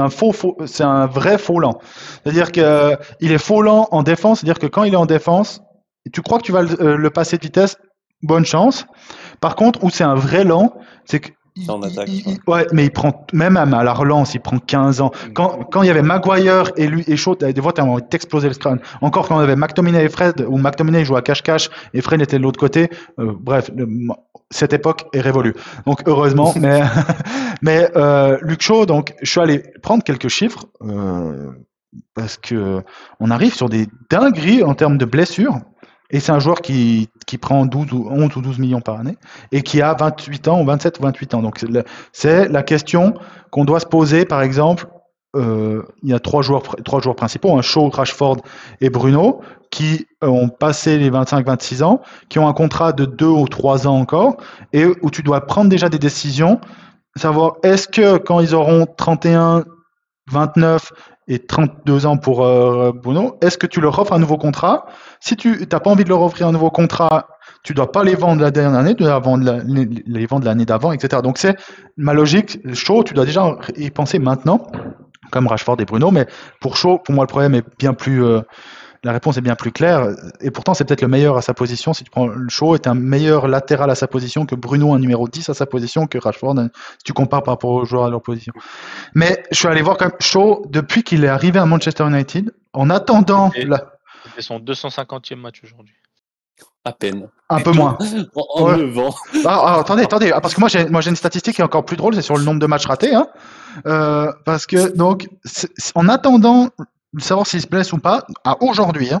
c'est un vrai faux lent. C'est-à-dire que il est faux lent en défense, c'est-à-dire que quand il est en défense, tu crois que tu vas le passer de vitesse, bonne chance. Par contre, où c'est un vrai lent, c'est que mais il prend, même à la relance, il prend 15 ans. Quand il y avait Maguire et lui et Shaw, des fois, tu as envie de t'exploser le crâne. Encore quand on avait McTominay et Fred, où McTominay jouait à cache-cache et Fred était de l'autre côté. Bref, cette époque est révolue. Donc, heureusement, mais Luke Shaw, donc, je suis allé prendre quelques chiffres, parce que on arrive sur des dingueries en termes de blessures. Et c'est un joueur qui prend 11 ou 12 millions par année et qui a 28 ans ou 27 ou 28 ans. Donc, c'est la question qu'on doit se poser. Par exemple, il y a trois joueurs principaux, Shaw, Rashford et Bruno, qui ont passé les 25-26 ans, qui ont un contrat de 2 ou 3 ans encore, et où tu dois prendre déjà des décisions, savoir est-ce que quand ils auront 31, 29 et 32 ans pour Bruno, est-ce que tu leur offres un nouveau contrat? Si tu n'as pas envie de leur offrir un nouveau contrat, tu dois pas les vendre la dernière année, tu dois les vendre l'année d'avant, etc. Donc c'est ma logique. Shaw, tu dois déjà y penser maintenant, comme Rashford et Bruno, mais pour Shaw, pour moi le problème est bien plus... la réponse est bien plus claire, et pourtant c'est peut-être le meilleur à sa position. Si tu prends Shaw, est un meilleur latéral à sa position que Bruno, un numéro 10 à sa position, que Rashford, si tu compares par rapport aux joueurs à leur position. Mais je suis allé voir quand même Shaw, depuis qu'il est arrivé à Manchester United, en attendant... C'est son 250e match aujourd'hui. À peine. Un peu moins. En 9 ans. Attendez, parce que moi j'ai une statistique qui est encore plus drôle, c'est sur le nombre de matchs ratés. Parce que, donc, en attendant de savoir s'il se blesse ou pas, à aujourd'hui,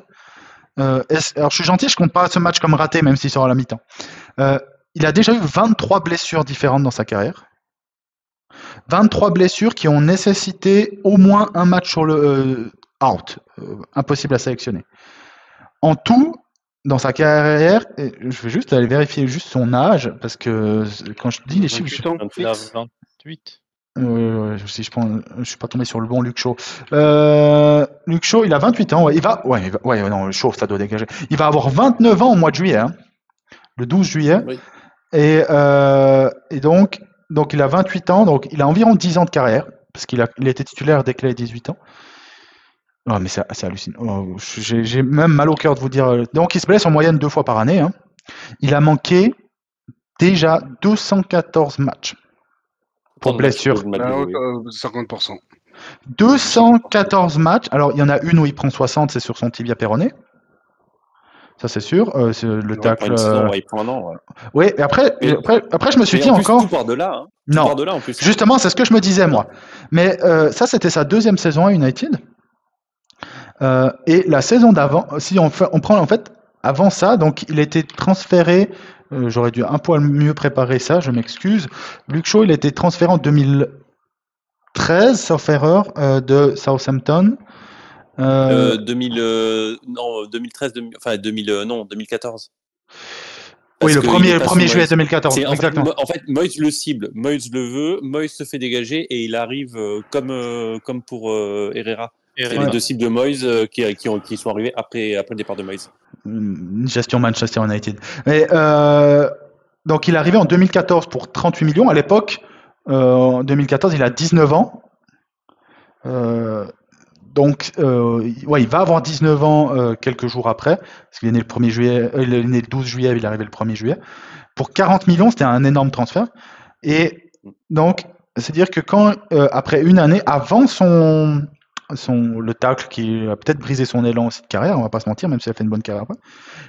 alors je suis gentil, je compte pas ce match comme raté, même s'il sort à la mi-temps. Il a déjà eu 23 blessures différentes dans sa carrière. 23 blessures qui ont nécessité au moins un match sur le out, impossible à sélectionner. En tout, dans sa carrière, je vais juste aller vérifier juste son âge, parce que quand je dis les chiffres... Il a 28. Je suis pas tombé sur le bon Luke Shaw. Luke Shaw, il a 28 ans. Non, Shaw, ça doit dégager. Il va avoir 29 ans au mois de juillet, le 12 juillet. Oui. Et donc, il a 28 ans, donc il a environ 10 ans de carrière, parce qu'il a été titulaire dès qu'il a 18 ans. Oh, mais c'est hallucinant. J'ai même mal au cœur de vous dire. Donc, il se blesse en moyenne 2 fois par année. Il a manqué déjà 214 matchs. Pour blessure. 50%. 214 matchs. Alors, il y en a une où il prend 60, c'est sur son tibia péroné. Ça, c'est sûr. C'est le tacle. Il prend un an. Oui, et après, je me suis dit encore. Tout part de là. Non. De là, en plus. Justement, c'est ce que je me disais, moi. Mais ça, c'était sa 2e saison à United. Et la saison d'avant, si on prend en fait avant ça, donc il a été transféré. J'aurais dû un poil mieux préparer ça, je m'excuse. Luke Shaw, il a été transféré en 2013, sauf erreur, de Southampton. 2013, enfin 2014. Oui, le 1er juillet 2014, exactement. En fait, Moyes le cible, Moyes le veut, Moyes se fait dégager et il arrive comme pour Herrera. C'est les 2 cibles de Moyes qui sont arrivés après le départ de Moyes. Une gestion Manchester United. Mais, donc il est arrivé en 2014 pour 38 millions. À l'époque, en 2014, il a 19 ans. Donc, il va avoir 19 ans quelques jours après, parce qu'il est né le 1er juillet, il est né le 12 juillet, il est arrivé le 1er juillet. Pour 40 millions, c'était un énorme transfert. Et donc, c'est-à-dire que quand, après une année, avant le tacle qui a peut-être brisé son élan aussi de carrière, on va pas se mentir, même s'il a fait une bonne carrière après.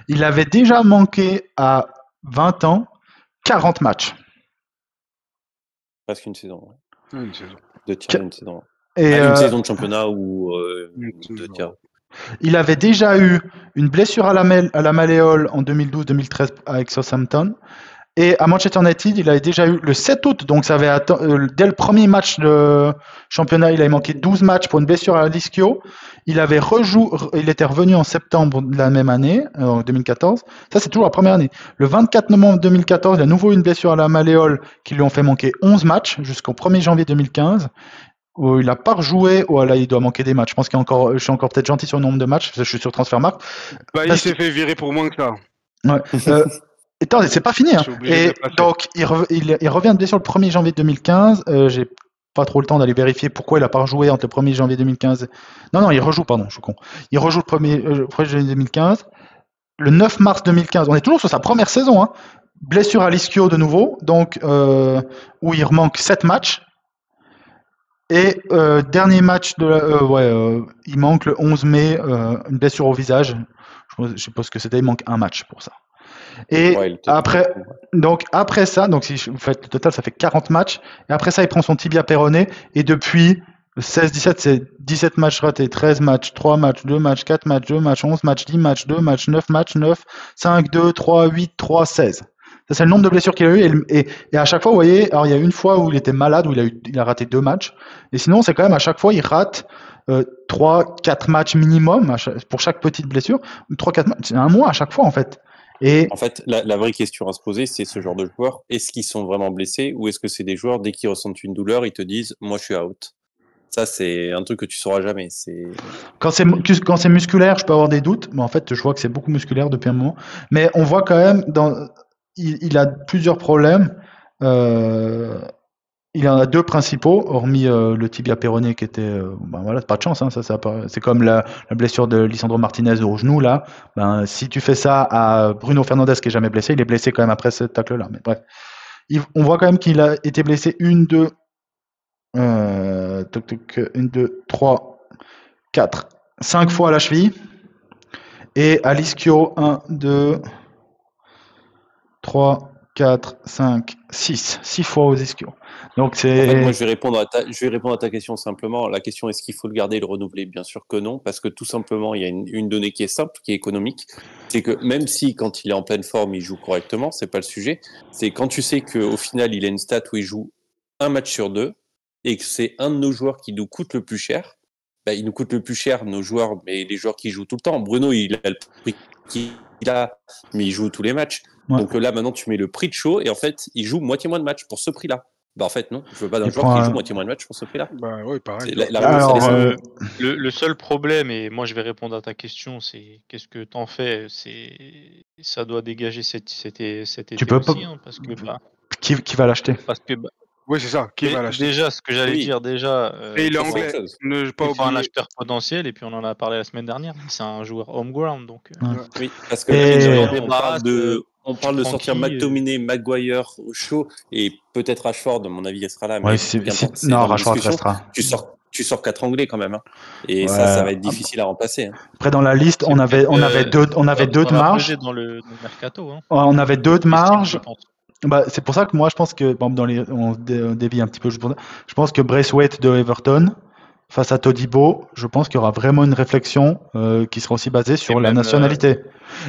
Il avait déjà manqué à 20 ans 40 matchs. Presque une saison. Ouais. Une saison. Deux tiers, une saison. Et une saison de championnat ou deux tiers. Il avait déjà eu une blessure à la malléole en 2012-2013 avec Southampton. Et à Manchester United, il avait déjà eu le 7 août, donc ça avait dès le premier match de championnat, il avait manqué 12 matchs pour une blessure à l'ischio. Il était revenu en septembre de la même année, en 2014. Ça, c'est toujours la première année. Le 24 novembre 2014, il a à nouveau une blessure à la malléole qui lui ont fait manquer 11 matchs jusqu'au 1er janvier 2015. Où il n'a pas rejoué, là il doit manquer des matchs. Je pense je suis encore peut-être gentil sur le nombre de matchs, je suis sur Transfermarkt. Il s'est fait virer pour moins que ça. Ouais. Attends, c'est pas fini. Hein. Et donc il revient de blessure le 1er janvier 2015. J'ai pas trop le temps d'aller vérifier pourquoi il a pas rejoué entre le 1er janvier 2015. Non, il rejoue, pardon, je suis con. Il rejoue le 1er janvier 2015. Le 9 mars 2015, on est toujours sur sa première saison. Hein. Blessure à l'ischio de nouveau, donc où il remanque 7 matchs. Et dernier match il manque le 11 mai, une blessure au visage. Je suppose que c'était, il manque un match pour ça. Et après ça, donc si vous faites le total, ça fait 40 matchs. Et après ça, il prend son tibia péroné. Et depuis le 16-17, c'est 17 matchs ratés, 13 matchs, 3 matchs, 2 matchs, 4 matchs, 2 matchs, 11 matchs, 10 matchs, 2 matchs, 9 matchs, 9, 5, 2, 3, 8, 3, 16. Ça, c'est le nombre de blessures qu'il a eu. Et à chaque fois, vous voyez, alors il y a une fois où il était malade, où il a raté 2 matchs. Et sinon, c'est quand même à chaque fois, il rate 3-4 matchs minimum pour chaque petite blessure. 3-4 matchs, c'est un mois à chaque fois, en fait. Et en fait, la vraie question à se poser, c'est ce genre de joueurs. Est-ce qu'ils sont vraiment blessés ou est-ce que c'est des joueurs, dès qu'ils ressentent une douleur, ils te disent « moi, je suis out ». Ça, c'est un truc que tu sauras jamais. Quand c'est musculaire, je peux avoir des doutes, mais en fait, je vois que c'est beaucoup musculaire depuis un moment. Mais on voit quand même, il a plusieurs problèmes. Il en a 2 principaux, hormis le tibia péroné qui était, pas de chance. Hein, c'est comme la blessure de Lisandro Martinez au genou là. Si tu fais ça à Bruno Fernandes qui est jamais blessé, il est blessé quand même après ce tacle là. Mais bref, on voit quand même qu'il a été blessé 1, 2, 3, 4, 5 fois à la cheville et à l'ischio 1, 2, 3, 4, 5, 6 fois aux ischios. Donc c'est. En fait, moi, je vais répondre à ta question simplement. La question, est-ce qu'il faut le garder et le renouveler? Bien sûr que non, parce que tout simplement, il y a une donnée qui est simple, qui est économique. C'est que même si, quand il est en pleine forme, il joue correctement, c'est pas le sujet. C'est quand tu sais qu'au final, il a une stat où il joue un match sur 2 et que c'est un de nos joueurs qui nous coûte le plus cher. Il nous coûte le plus cher, nos joueurs, mais les joueurs qui jouent tout le temps. Bruno, il a le prix qu'il a, mais il joue tous les matchs. Ouais. Donc là, maintenant, tu mets le prix de show et en fait, il joue moitié moins de matchs pour ce prix-là. En fait, non, je veux pas d'un joueur qui joue moitié moins de matchs pour ce prix-là. Oui, pareil. Le seul problème, et moi je vais répondre à ta question, c'est qu'est-ce que t'en fais? Ça doit dégager cet été tu peux aussi, pas... hein, parce que qui va l'acheter? Parce que oui, c'est ça. Qui va l'acheter? Déjà, ce que j'allais dire, et il est anglais. Ne pas oublier un acheteur potentiel, et puis on en a parlé la semaine dernière. C'est un joueur homegrown, donc. Oui, parce que là, on parle de sortir McTominay, Maguire, Shaw, et peut-être Rashford. À mon avis, il sera là. Mais non, Rashford restera. Tu sors 4 Anglais quand même, hein. Et ça va être difficile à remplacer. Hein. Après, dans la liste, on avait 2 de marge. Dans le mercato. Hein. On avait 2 de marge. C'est pour ça que moi je pense que on dévie un petit peu. Je pense que Braithwaite de Everton face à Todibo, je pense qu'il y aura vraiment une réflexion qui sera aussi basée sur la nationalité.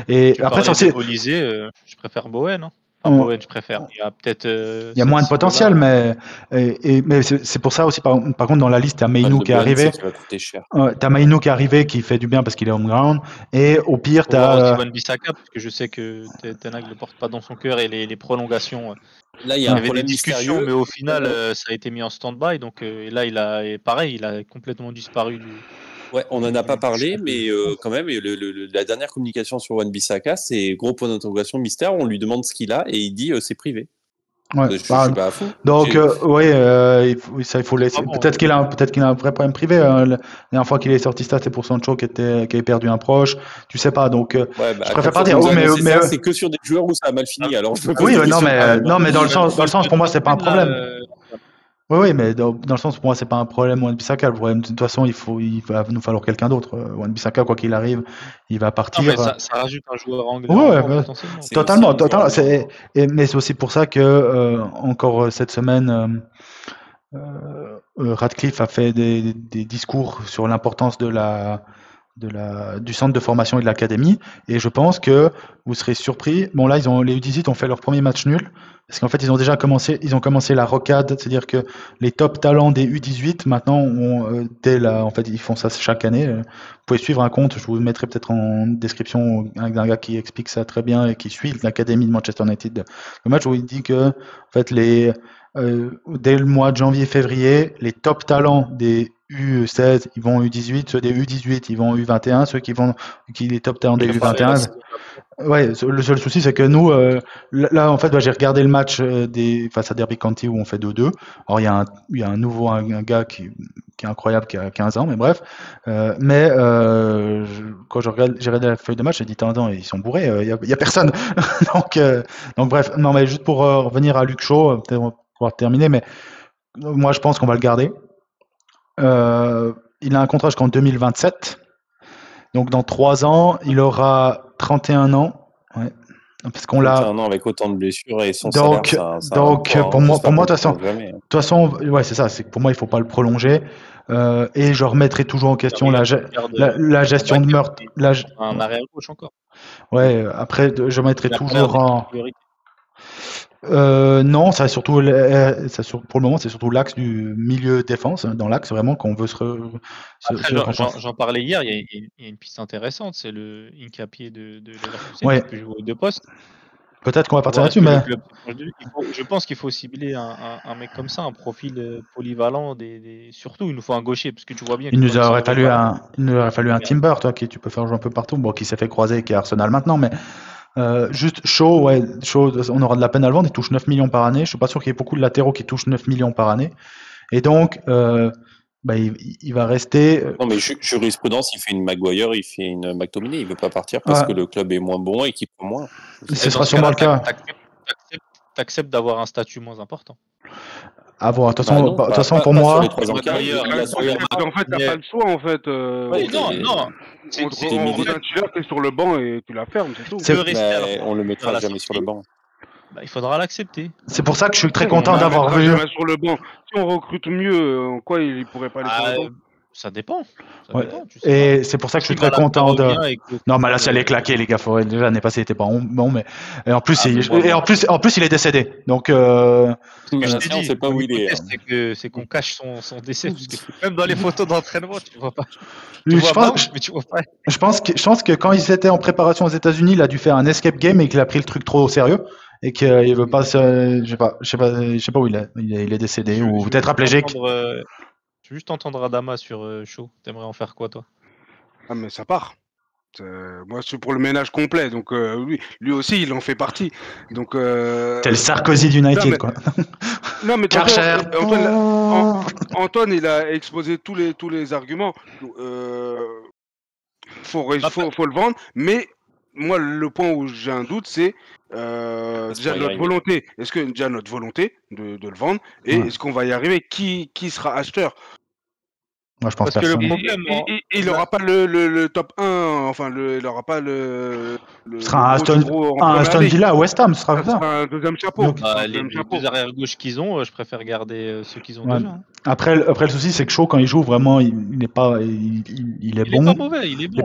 Et après c'est aussi. Je préfère Bowen. Hein. Bowen, je préfère. Il y a peut-être. Il y a moins de potentiel, mais c'est pour ça aussi. Par contre, dans la liste, t'as Mainou qui est arrivé. T'as Mainou qui est arrivé, qui fait du bien parce qu'il est home ground. Et au pire, t'as. Wan-Bissaka, parce que je sais que Ten Hag ne le porte pas dans son cœur et les prolongations. Là, il y avait des discussions, mais au final, ça a été mis en stand-by. Donc là, il a complètement disparu du. Ouais, on n'en a pas parlé, mais quand même, la dernière communication sur Wan-Bissaka, c'est gros point d'interrogation mystère. On lui demande ce qu'il a et il dit c'est privé. Ouais, je suis pas fou. Donc, il faut laisser. Peut-être qu'il a un vrai problème privé. La dernière fois qu'il est sorti, c'est pour Sancho qui avait perdu un proche. Tu sais pas. Donc, je préfère pas dire. Mais c'est que sur des joueurs où ça a mal fini. Alors, oui, non, mais dans le sens, pour moi, c'est pas un problème. Oui, mais dans le sens, pour moi, c'est pas un problème Wan-Bissaka. Le problème, de toute façon, il va nous falloir quelqu'un d'autre. Wan-Bissaka, quoi qu'il arrive, il va Non, partir. mais ça rajoute un joueur anglais Ouais, en ouais, moins, bah, potentiellement. C'est totalement, aussi un joueur totalement. anglais. Mais c'est aussi pour ça que, encore cette semaine, Radcliffe a fait des discours sur l'importance du centre de formation et de l'académie. Et je pense que vous serez surpris. Bon, là, les U18 ont fait leur premier match nul. Parce qu'en fait, ils ont commencé la rocade. C'est-à-dire que les top talents des U18, maintenant, en fait, ils font ça chaque année. Vous pouvez suivre un compte. Je vous mettrai peut-être en description un gars qui explique ça très bien et qui suit l'académie de Manchester United. Le match où il dit que, en fait, dès le mois de janvier-février, les top talents des U16, ils vont en U18, ceux des U18, ils vont en U21, les top talents des U21. Ouais, le seul souci, c'est que nous, là, en fait, j'ai regardé le match face à Derby County où on fait 2-2. Alors, il y a un gars qui est incroyable, qui a 15 ans, mais bref. Quand j'ai regardé la feuille de match, j'ai dit, attends, ils sont bourrés, il y a personne. donc, bref, non, mais juste pour revenir à Luke Shaw, peut-être on va pouvoir terminer, mais moi, je pense qu'on va le garder. Il a un contrat jusqu'en 2027. Donc, dans 3 ans, il aura 31 ans. Ouais. Parce qu'on l'a. 31 ans avec autant de blessures et son salaire, ça pour moi, de toute façon, ouais, c'est ça. C'est que pour moi, il faut pas le prolonger. Et je remettrai toujours en question la gestion de meurtre. Un arrière gauche encore. Ouais. Après, je mettrai toujours en. Non, ça surtout, pour le moment, c'est surtout l'axe du milieu défense, dans l'axe vraiment qu'on veut J'en parlais hier, il y a une piste intéressante, c'est le Hincapié de ouais. qui peut jouer aux deux postes. Peut-être qu'on va partir là-dessus, mais je pense qu'il faut cibler un mec comme ça, un profil polyvalent, surtout il nous faut un gaucher, parce que tu vois bien. Il nous aurait fallu un Timber, toi, qui tu peux faire jouer un peu partout, bon, qui s'est fait croiser, qui est Arsenal maintenant, mais juste Shaw, on aura de la peine à le vendre, il touche 9 millions par année. Je suis pas sûr qu'il y ait beaucoup de latéraux qui touchent 9 millions par année. Et donc, il va rester. Non, mais jurisprudence, il fait une Maguire, il fait une McTominay, il veut pas partir parce que le club est moins bon et qu'il prend moins. Ce sera sûrement le cas. T'acceptes d'avoir un statut moins important. À voir. De toute façon, pour moi. En fait, t'as pas le choix, en fait. Non. On un titulaire, t'es sur le banc et tu la fermes, c'est tout. On le mettra jamais sur le banc. Il faudra l'accepter. C'est pour ça que je suis très content d'avoir vu. Sur le banc. Si on recrute mieux, en quoi il pourrait pas aller sur le banc? Ça dépend. Et c'est pour ça que je suis très content de. Non, mais là, ça allait claquer, les gars. Déjà, l'année passée, il était pas bon, mais en plus, en plus, il est décédé. Donc. Je t'ai dit, c'est pas où il est. C'est qu'on cache son décès, parce que même dans les photos d'entraînement, tu vois pas. Je pense que quand ils étaient en préparation aux États-Unis, il a dû faire un escape game et qu'il a pris le truc trop au sérieux et qu'il veut pas je sais pas où il est. Il est décédé ou peut-être aplégique. Je veux juste entendre Adama sur Shaw. T'aimerais en faire quoi, toi? Ah, mais ça part. Moi, je suis pour le ménage complet. Donc, lui aussi, il en fait partie. Donc, t'es le Sarkozy d'United, quoi. Non, mais Antoine, il a exposé tous les arguments. Faut le vendre. Mais moi, le point où j'ai un doute, c'est déjà notre volonté. Est-ce que déjà notre volonté de le vendre et est-ce qu'on va y arriver? Qui sera acheteur? Moi, je pense parce que le problème, il n'aura pas le top 1, enfin, il n'aura pas ce sera un Aston Villa à West Ham, ce sera un deuxième chapeau. Les deux arrières gauches qu'ils ont, je préfère garder ceux qu'ils ont déjà. Hein. Après, le souci, c'est que Shaw, quand il joue, vraiment, il est pas, il est bon. Il est pas mauvais, il est bon.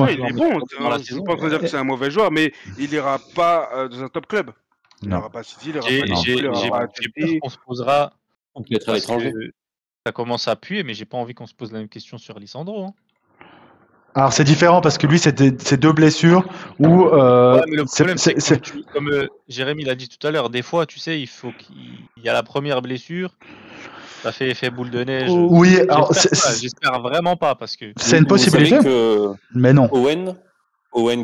Il est bon. Je ne peux pas dire que c'est un mauvais joueur, mais il n'ira pas dans un top club. Il n'ira pas City, il n'ira pas J'ai peur qu'on se posera. On peut être à l'étranger. Ça commence à puer, mais j'ai pas envie qu'on se pose la même question sur Lisandro. Hein. Alors c'est différent parce que lui c'est 2 blessures où mais le problème c'est comme Jérémy l'a dit tout à l'heure, des fois tu sais il y a la première blessure, ça fait effet boule de neige. Oui, alors j'espère vraiment pas parce que c'est une possibilité. Mais non. Owen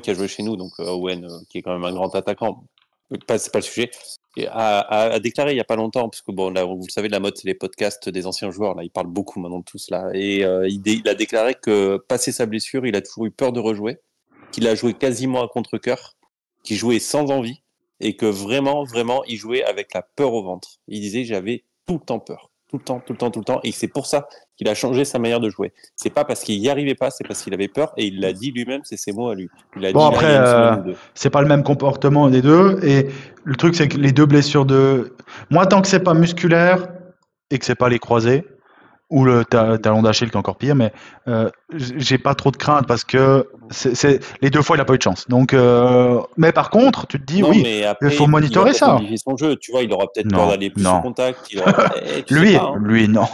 qui a joué chez nous, donc Owen qui est quand même un grand attaquant. C'est pas le sujet. A déclaré il y a pas longtemps, parce que bon là vous le savez, la mode c'est les podcasts des anciens joueurs, là ils parlent beaucoup maintenant de tout cela, et il a déclaré que passé sa blessure il a toujours eu peur de rejouer, qu'il a joué quasiment à contre-cœur, qu'il jouait sans envie et que vraiment il jouait avec la peur au ventre. Il disait j'avais tout le temps peur tout le temps. Et c'est pour ça qu'il a changé sa manière de jouer. C'est pas parce qu'il n'y arrivait pas, c'est parce qu'il avait peur. Et il l'a dit lui-même, c'est ses mots à lui. Il a Bon, dit après, c'est pas le même comportement des deux. Et le truc, c'est que les deux blessures moi, tant que c'est pas musculaire et que c'est pas les croisés, ou le talon d'Achille qui est encore pire, mais j'ai pas trop de crainte parce que les 2 fois il a pas eu de chance. Donc, mais par contre, tu te dis il faut monitorer ça. Modifier son jeu, tu vois, il aura peut-être peur d'aller plus au contact. Lui, non.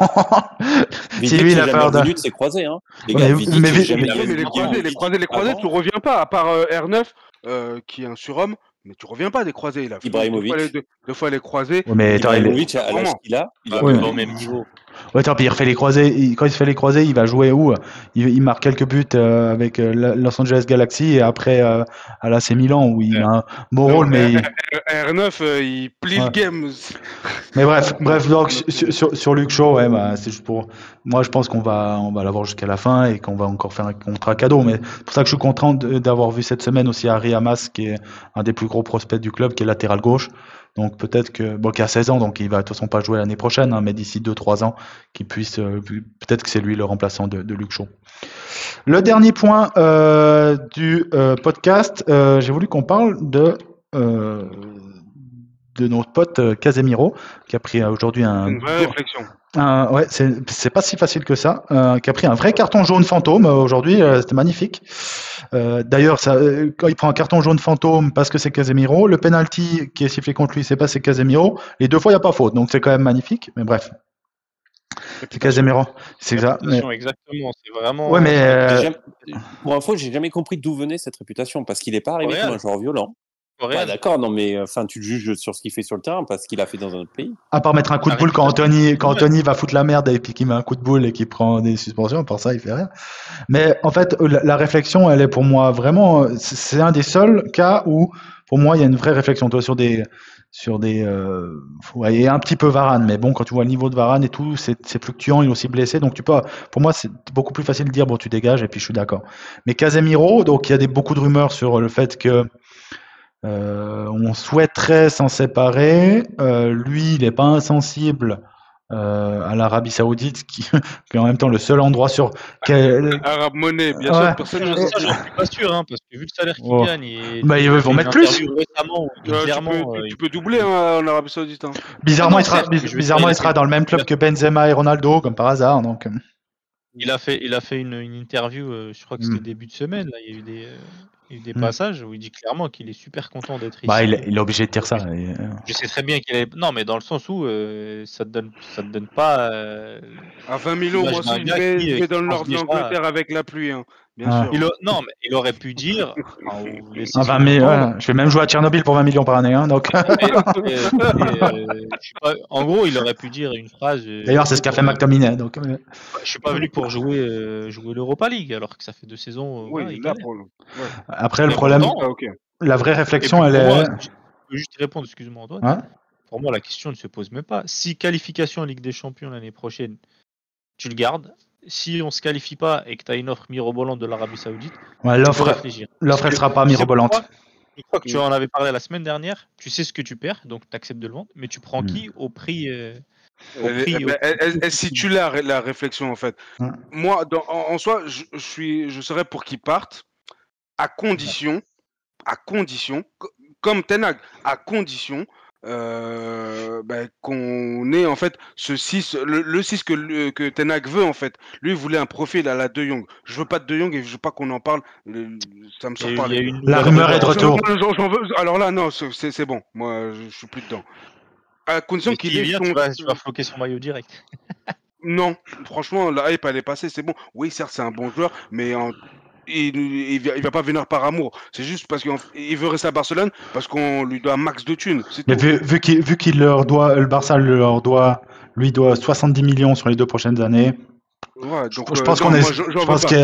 Si lui il a peur de ses croisés, hein. Les gars, les croisés, tu reviens pas à part R9 qui est un surhomme. Mais tu reviens pas des croisés, il a fait deux fois les croisés. Mais Ibrahimovic, à l'âge qu'il a, il est au même niveau. Ouais, tant pis, il refait les croisés. Quand il fait les croisés, il va jouer où? Il marque quelques buts avec Los Angeles Galaxy et après à l'AC Milan où il a un bon rôle. Mais R9, il plie le game. Mais bref, donc sur Luke Shaw, c'est juste pour. Moi, je pense qu'on va l'avoir jusqu'à la fin et qu'on va encore faire un contrat cadeau. Mais c'est pour ça que je suis content d'avoir vu cette semaine aussi Harry Hamas, qui est un des plus gros prospects du club, qui est latéral gauche. Donc peut-être qui a 16 ans, donc il va de toute façon pas jouer l'année prochaine, mais d'ici 2-3 ans, qu'il puisse, peut-être que c'est lui le remplaçant de Luke Shaw. Le dernier point du podcast, j'ai voulu qu'on parle de notre pote Casemiro, qui a pris aujourd'hui une vraie réflexion. Ouais, c'est pas si facile que ça. Qui a pris un vrai carton jaune fantôme aujourd'hui, c'était magnifique. D'ailleurs, quand il prend un carton jaune fantôme parce que c'est Casemiro, le penalty qui est sifflé contre lui, c'est pas c'est Casemiro. Les 2 fois, il n'y a pas faute, donc c'est quand même magnifique. Mais bref, c'est Casemiro, c'est ça. Exactement, c'est vraiment. Ouais, mais pour info, j'ai jamais compris d'où venait cette réputation parce qu'il n'est pas arrivé comme un joueur violent. Ouais, d'accord, non, mais enfin, tu le juges sur ce qu'il fait sur le terrain parce qu'il a fait dans un autre pays. À part mettre un coup de boule quand Anthony va foutre la merde et puis qu'il met un coup de boule et qu'il prend des suspensions, par ça, il fait rien. Mais en fait, la réflexion, elle est pour moi vraiment, c'est un des seuls cas où, pour moi, il y a une vraie réflexion. Toi, sur des, et un petit peu Varane, mais bon, quand tu vois le niveau de Varane et tout, c'est fluctuant, il est aussi blessé, donc pour moi, c'est beaucoup plus facile de dire, bon, tu dégages et puis je suis d'accord. Mais Casemiro, donc il y a beaucoup de rumeurs sur le fait que on souhaiterait s'en séparer. Lui, il n'est pas insensible à l'Arabie Saoudite, qui est en même temps le seul endroit sur. Arabe Monnaie, bien sûr. Personne ne je suis pas sûr, hein, parce que vu le salaire qu'il gagne. Ils vont mettre plus. Tu peux doubler en Arabie Saoudite. Hein. Bizarrement, il sera dans le même club que Benzema et Ronaldo, comme par hasard. Donc. Il a fait une interview, je crois que c'était début de semaine. Là, il y a eu des passages où il dit clairement qu'il est super content d'être ici. Il est obligé de dire ça. Je sais très bien qu'il est. Non, mais dans le sens où ça te donne pas. À 20 millions, moi aussi, je vais dans le nord de l'Angleterre avec la pluie. Hein. Bien sûr. Non, mais il aurait pu dire. Je vais même jouer à Tchernobyl pour 20 millions par année. Hein, donc. En gros, il aurait pu dire une phrase. D'ailleurs, c'est ce qu'a fait McTominay. Donc. Je suis pas venu pour jouer l'Europa League, alors que ça fait 2 saisons. Après, le problème, la vraie réflexion, elle est. Je peux juste répondre, excuse-moi, Antoine. Ouais. Pour moi, la question ne se pose même pas. Si qualification en Ligue des Champions l'année prochaine, tu le gardes. Si on se qualifie pas et que tu as une offre mirobolante de l'Arabie Saoudite, l'offre elle sera pas mirobolante. Je crois que tu en avais parlé la semaine dernière. Tu sais ce que tu perds, donc tu acceptes de le vendre, mais tu prends qui au prix elle situe la réflexion en fait. Moi, en soi, je serais pour qu'il parte à condition, comme Ten Hag, à condition qu'on ait en fait ce 6, le 6 que Ten Hag veut en fait. Lui, il voulait un profil à la De Jong. Je veux pas de Jong et je veux pas qu'on en parle. Ça me sort pas. La rumeur est de retour. Alors là, non, c'est bon. Moi, je suis plus dedans. À condition qu'il ait tu vas floquer son maillot direct. Non, franchement, la hype elle est passée, c'est bon. Oui, certes, c'est un bon joueur, mais il va pas venir par amour. C'est juste parce qu'il veut rester à Barcelone parce qu'on lui doit un max de thunes. Mais vu qu'il leur doit, le Barça lui doit 70 millions sur les 2 prochaines années. Ouais, donc, je pense qu'on est. Je pense que.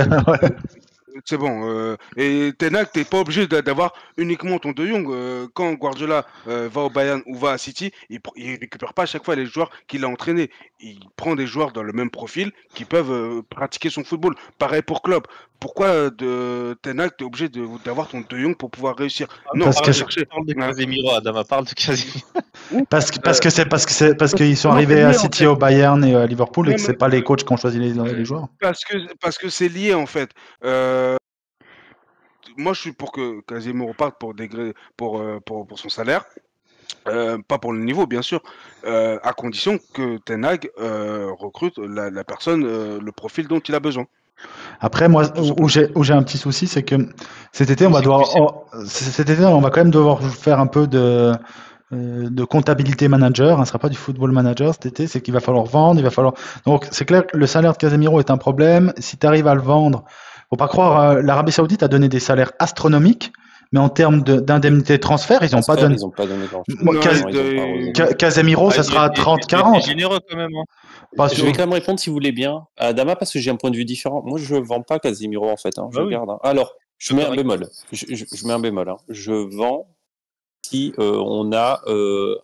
C'est bon. Et Ten Hag, t'es pas obligé d'avoir uniquement ton De Jong. Quand Guardiola va au Bayern ou va à City, il récupère pas à chaque fois les joueurs qu'il a entraînés. Il prend des joueurs dans le même profil qui peuvent pratiquer son football. Pareil pour Klopp. pourquoi Ten Hag, t'es obligé d'avoir ton De Jong pour pouvoir réussir? Non, parce que parle de Casemiro, Adama parle de Casemiro. Parce qu'ils sont arrivés à City, au Bayern et à Liverpool et que c'est pas les coachs qui ont choisi les joueurs. Parce que c'est lié en fait. Moi, je suis pour que Casemiro parte pour son salaire. Pas pour le niveau, bien sûr, à condition que Ten Hag recrute la personne, le profil dont il a besoin. Après, moi, où j'ai un petit souci, c'est que cet été, on va quand même devoir faire un peu de comptabilité manager. Ce ne sera pas du football manager cet été. C'est qu'il va falloir vendre, Donc, c'est clair que le salaire de Casemiro est un problème. Si tu arrives à le vendre, faut pas croire, l'Arabie Saoudite a donné des salaires astronomiques. Mais en termes d'indemnité de transfert, ils n'ont pas donné. Casemiro, ça sera 30-40. C'est généreux quand même. Je vais quand même répondre, si vous voulez bien, à Adama, parce que j'ai un point de vue différent. Moi, je ne vends pas Casemiro, en fait. Je regarde. Alors, je mets un bémol. Je mets un bémol. Je vends si on a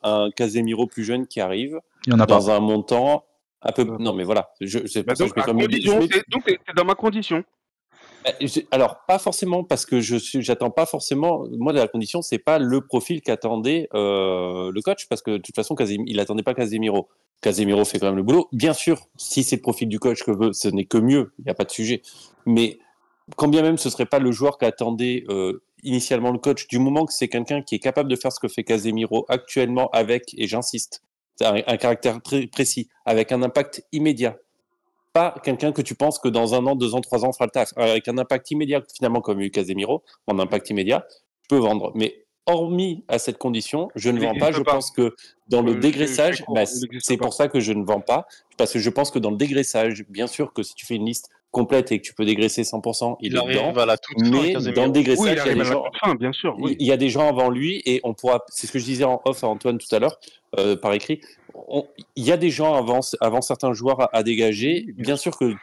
un Casemiro plus jeune qui arrive. Il y en a dans un montant un peu. Non, mais voilà. Donc, t'es dans ma condition. Alors, pas forcément, parce que j'attends pas forcément. Moi, la condition, c'est pas le profil qu'attendait le coach, parce que de toute façon, il attendait pas Casemiro. Casemiro fait quand même le boulot. Bien sûr, si c'est le profil du coach que veut, ce n'est que mieux. Il n'y a pas de sujet. Mais quand bien même ce serait pas le joueur qu'attendait initialement le coach, du moment que c'est quelqu'un qui est capable de faire ce que fait Casemiro actuellement avec, et j'insiste, un caractère très précis, avec un impact immédiat. Pas quelqu'un que tu penses que dans 1 an, 2 ans, 3 ans fera le taf. Avec un impact immédiat, finalement, comme eu Casemiro, en impact immédiat, je peux vendre. Mais hormis à cette condition, je ne vends pas. Je pense que dans le dégraissage, c'est pour ça que je ne vends pas. Parce que je pense que dans le dégraissage, bien sûr que si tu fais une liste complète et que tu peux dégraisser 100%, il est dedans. Mais dans le dégraissage, il y a des gens. Bien sûr, il y a des gens avant lui et on pourra. C'est ce que je disais en off à Antoine tout à l'heure, par écrit. Il y a des gens avant certains joueurs à dégager. Bien sûr que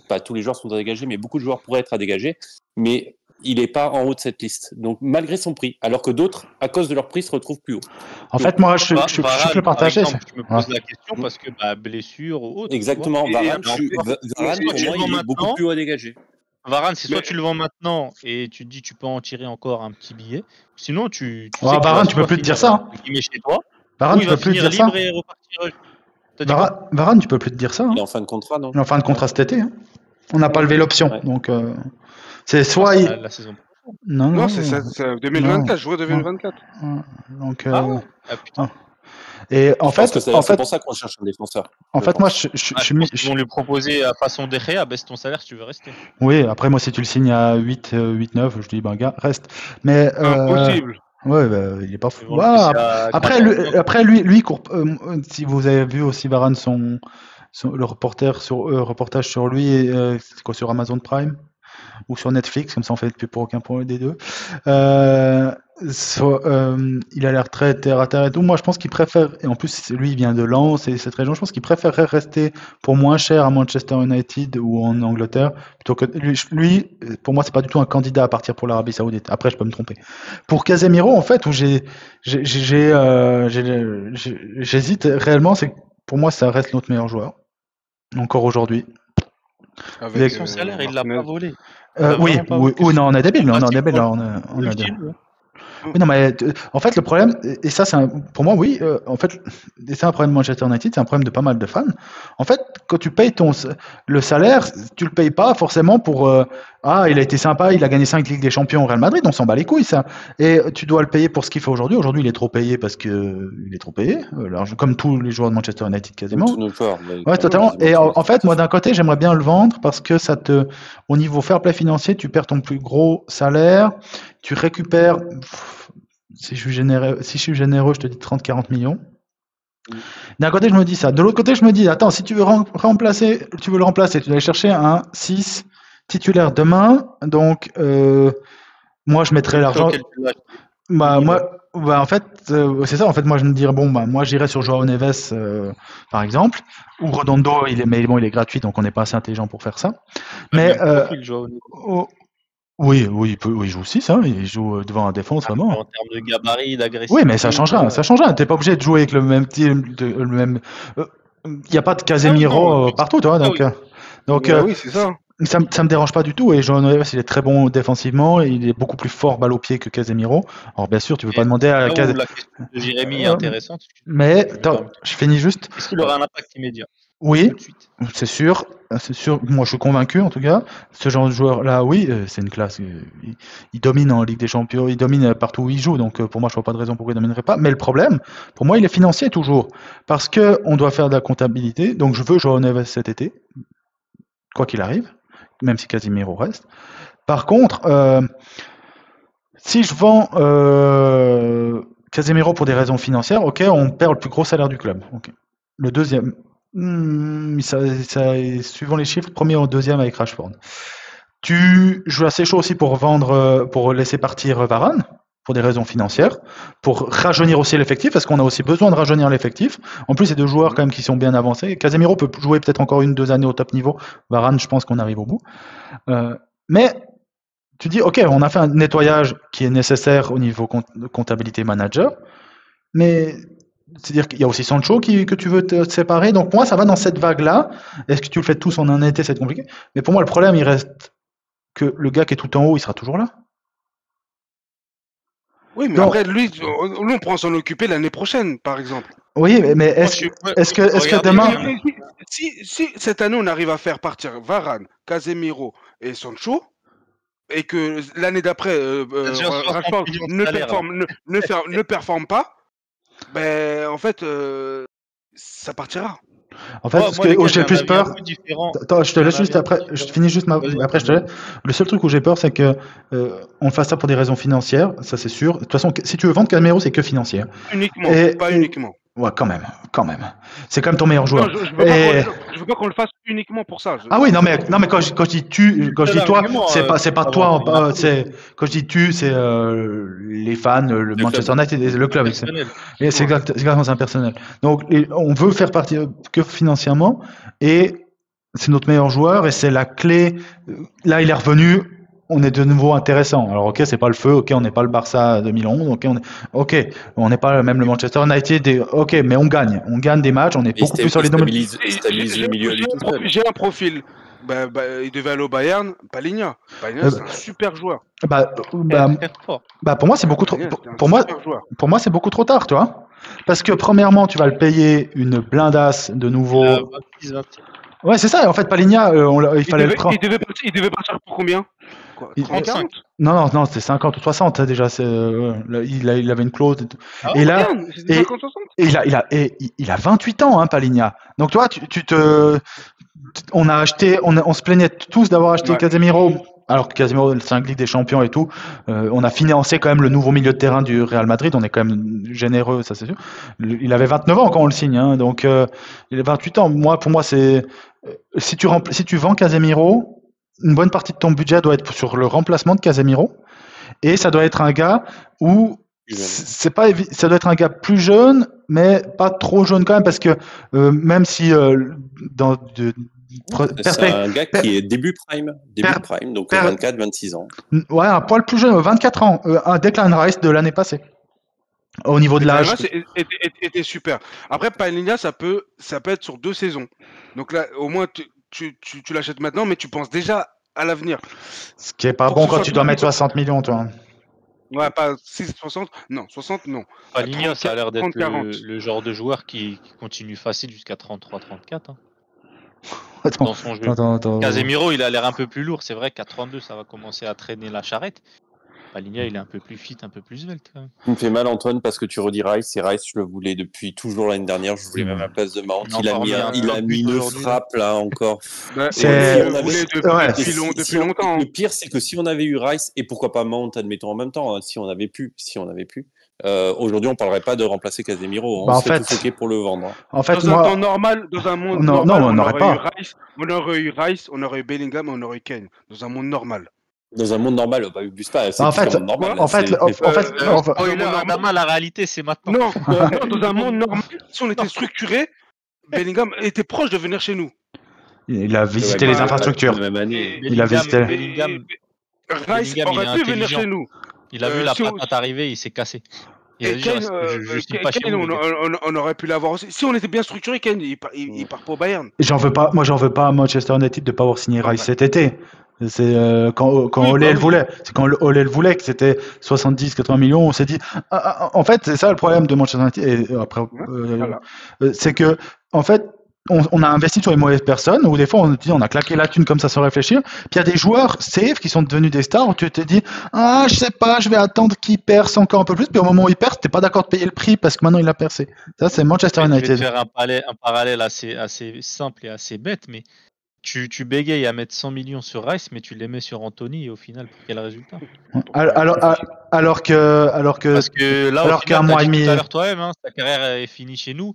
pas tous les joueurs sont à dégager, mais beaucoup de joueurs pourraient être à dégager. Mais il n'est pas en haut de cette liste. Donc, malgré son prix. Alors que d'autres, à cause de leur prix, se retrouvent plus haut. En fait, moi, je peux partager. Je me pose la question parce que blessure ou autre. Exactement. Varane, pour moi, il est beaucoup plus haut à dégager. Varane, c'est soit tu le vends maintenant et tu te dis tu peux en tirer encore un petit billet. Sinon, Varane, tu peux plus te dire ça. Chez toi. Varane, tu peux plus te dire ça. Varane, tu peux plus te dire ça. Il est en fin de contrat, non? Il est en fin de contrat cet été. On n'a pas levé l'option. Donc, c'est soit. La saison prochaine. Non, c'est 2024, jouer 2024. Donc. Putain. Et en fait, c'est pour ça qu'on cherche un défenseur. En fait, moi, ils vont lui proposer à façon d'Echea, baisse ton salaire si tu veux rester. Oui, après, moi, si tu le signes à 8, 9, je dis, gars, reste. Mais. Impossible. Ouais, il est pas fou. Après, lui court. Si vous avez vu aussi Varane, le reportage sur lui, c'est quoi, sur Amazon Prime ou sur Netflix, comme ça on fait plus pour aucun point des deux. Il a l'air très terre à terre et tout. Moi, je pense qu'il préfère, et en plus, lui, il vient de Lens et cette région, je pense qu'il préférerait rester pour moins cher à Manchester United ou en Angleterre, plutôt que lui, pour moi, c'est pas du tout un candidat à partir pour l'Arabie Saoudite. Après, je peux me tromper. Pour Casemiro, en fait, où j'hésite réellement, c'est que pour moi, ça reste notre meilleur joueur, encore aujourd'hui. Avec son salaire, il l'a pas volé. Oui, non, on est débile. Oui, non, mais en fait, le problème, et ça, pour moi, oui, en fait, c'est un problème de Manchester United, c'est un problème de pas mal de fans. En fait, quand tu payes le salaire, tu le payes pas forcément pour il a été sympa, il a gagné 5 Ligues des Champions au Real Madrid, on s'en bat les couilles, ça. Et tu dois le payer pour ce qu'il fait aujourd'hui. Aujourd'hui, il est trop payé parce que il est trop payé, comme tous les joueurs de Manchester United quasiment. Tous nos joueurs. Ouais, totalement. Et en fait, moi, d'un côté, j'aimerais bien le vendre parce que au niveau fair play financier, tu perds ton plus gros salaire, tu récupères. Si je suis généreux, je te dis 30-40 millions. D'un côté, je me dis ça. De l'autre côté, je me dis, attends, si tu veux le remplacer, tu dois aller chercher un 6 titulaire demain. Donc, moi, je mettrais l'argent. En fait, c'est ça. En fait, moi, je me dirais, moi, j'irais sur Joao Neves, par exemple, ou Redondo. Il est gratuit, donc on n'est pas assez intelligent pour faire ça. Mais oui, il joue aussi ça. Il joue devant un défense vraiment. En termes de gabarit, d'agressivité. Oui, mais ça changera. T'es pas obligé de jouer avec le même team, il n'y a pas de Casemiro partout, toi. Donc, oui, c'est ça. Ça me dérange pas du tout et João Neves il est très bon défensivement, il est beaucoup plus fort balle au pied que Casemiro. Alors bien sûr, tu veux pas demander à La question de Jérémy est intéressante. Mais je finis juste. Est-ce qu'il aura un impact immédiat? Oui, c'est sûr. Moi, je suis convaincu en tout cas. Ce genre de joueur-là, oui, c'est une classe. Il domine en Ligue des Champions, il domine partout où il joue. Donc pour moi, je vois pas de raison pourquoi il dominerait pas. Mais le problème, pour moi, il est financier toujours, parce que on doit faire de la comptabilité. Donc je veux João Neves cet été, quoi qu'il arrive, même si Casemiro reste. Par contre, si je vends Casemiro pour des raisons financières, ok, on perd le plus gros salaire du club. Okay. Le deuxième, suivant les chiffres, premier ou deuxième avec Rashford. Tu joues assez chaud aussi pour vendre, pour laisser partir Varane, pour des raisons financières, pour rajeunir aussi l'effectif, parce qu'on a aussi besoin de rajeunir l'effectif. En plus, c'est deux joueurs quand même qui sont bien avancés. Casemiro peut jouer peut-être encore 1-2 années au top niveau. Varane, je pense qu'on arrive au bout. Mais tu dis, ok, on a fait un nettoyage qui est nécessaire au niveau comptabilité manager, mais c'est-à-dire qu'il y a aussi Sancho que tu veux te séparer. Donc moi, ça va dans cette vague-là. Est-ce que tu le fais tous en un été, c'est compliqué. Mais pour moi, le problème, il reste que le gars qui est tout en haut, il sera toujours là. Oui, mais après, lui, on pourra s'en occuper l'année prochaine, par exemple. Oui, mais est-ce que demain... Si cette année, on arrive à faire partir Varane, Casemiro et Sancho, et que l'année d'après, Rashford ne performe pas, ben, en fait, ça partira. En fait, ce que j'ai plus peur. Attends, je te laisse juste après. Je finis juste après. Je te laisse. Le seul truc où j'ai peur, c'est que on fasse ça pour des raisons financières. Ça, c'est sûr. De toute façon, si tu veux vendre Casemiro, c'est que financier. Uniquement, pas uniquement. Ouais, quand même. C'est quand même ton meilleur joueur. Non, je veux pas qu'on le fasse uniquement pour ça. Ah oui, non mais quand je dis tu, quand je dis toi, c'est pas toi. Quand je dis tu, c'est les fans, le Manchester United, le club. C'est exactement un personnel. Donc on veut faire partie que financièrement et c'est notre meilleur joueur et c'est la clé. Là, il est revenu. On est de nouveau intéressant. Alors ok, c'est pas le feu, ok, on n'est pas le Barça 2011, on n'est pas même le Manchester United, ok, mais on gagne des matchs, on est beaucoup plus solide. Stabilise le milieu. J'ai un profil. Il devait aller au Bayern, Palhinha. Palhinha, c'est un super joueur. Pour moi, c'est beaucoup trop. Pour moi, c'est beaucoup trop tard, toi. Parce que premièrement, tu vas le payer une blindasse de nouveau. Ouais, c'est ça. En fait, Palhinha, il fallait le prendre. Il devait partir pour combien? 35? Non, c'était 50 ou 60 déjà. Il avait une clause. Et là, il a 28 ans, hein, Palhinha. Donc toi, on se plaignait tous d'avoir acheté Casemiro. Alors que Casemiro, c'est un Ligue des Champions et tout, on a financé quand même le nouveau milieu de terrain du Real Madrid. On est quand même généreux, ça c'est sûr. Il avait 29 ans quand on le signe, hein, donc il a 28 ans. Pour moi, c'est si tu vends Casemiro, une bonne partie de ton budget doit être sur le remplacement de Casemiro, et ça doit être un gars où ça doit être un gars plus jeune, mais pas trop jeune quand même, parce que même si c'est un gars qui est début prime, donc 24-26 ans. Ouais, un poil plus jeune, 24 ans, un Declan Rice de l'année passée. Au niveau de l'âge. Était super. Après, Palhinha, ça peut être sur 2 saisons. Donc là, au moins, tu l'achètes maintenant, mais tu penses déjà à l'avenir. Ce qui est pas bon quand tu dois mettre 60 millions, toi. Ouais, pas 60, non, 60, non. Palhinha, ça a l'air d'être le genre de joueur qui continue facile jusqu'à 33-34. Hein. Dans son jeu. Casemiro, il a l'air un peu plus lourd. C'est vrai qu'à 32, ça va commencer à traîner la charrette. Palhinha, il est un peu plus fit, un peu plus svelte quand même. Il me fait mal, Antoine, parce que tu redis Rice, et Rice, je le voulais depuis toujours l'année dernière. Je voulais même à la place de Mount. Il a mis une frappe là encore. Depuis longtemps. Le pire, c'est que si on avait eu Rice, et pourquoi pas Mount, admettons en même temps, hein, si on avait pu. Aujourd'hui, on parlerait pas de remplacer Casemiro. On serait tous OK pour le vendre. En fait, dans un temps normal, dans un monde normal, on n'aurait pas. On aurait eu Rice, on aurait eu Bellingham, on aurait eu Kane. Dans un monde normal. Dans un monde normal, pas abuse pas. En fait, la réalité, c'est maintenant. Non, dans un monde normal, si on était structuré, Bellingham était proche de venir chez nous. Il a visité les infrastructures. Il a visité. Bellingham aurait pu venir chez nous. Il a vu la patate arriver, il s'est cassé. Et Kane, on aurait pu l'avoir aussi. Si on était bien structuré, Kane, il part pas au Bayern. Moi, j'en veux pas à Manchester United de pas avoir signé Rice cet été. C'est quand Ole le voulait. C'est quand Ole le voulait que c'était 70-80 millions. On s'est dit. En fait, c'est ça le problème de Manchester United. Et après, c'est que en fait. On a investi sur les mauvaises personnes, ou des fois on a claqué la thune comme ça sans réfléchir. Puis il y a des joueurs safe qui sont devenus des stars où tu te dis je sais pas, je vais attendre qu'ils percent encore un peu plus. Puis au moment où ils percent, t'es pas d'accord de payer le prix parce que maintenant il a percé. Ça c'est Manchester United. Je vais te faire un parallèle assez simple et assez bête, mais tu bégayes à mettre 100 millions sur Rice, mais tu les mets sur Anthony et au final pour quel résultat? Alors qu'un mois et demi. Tout à l'heure toi-même, sa carrière est finie chez nous.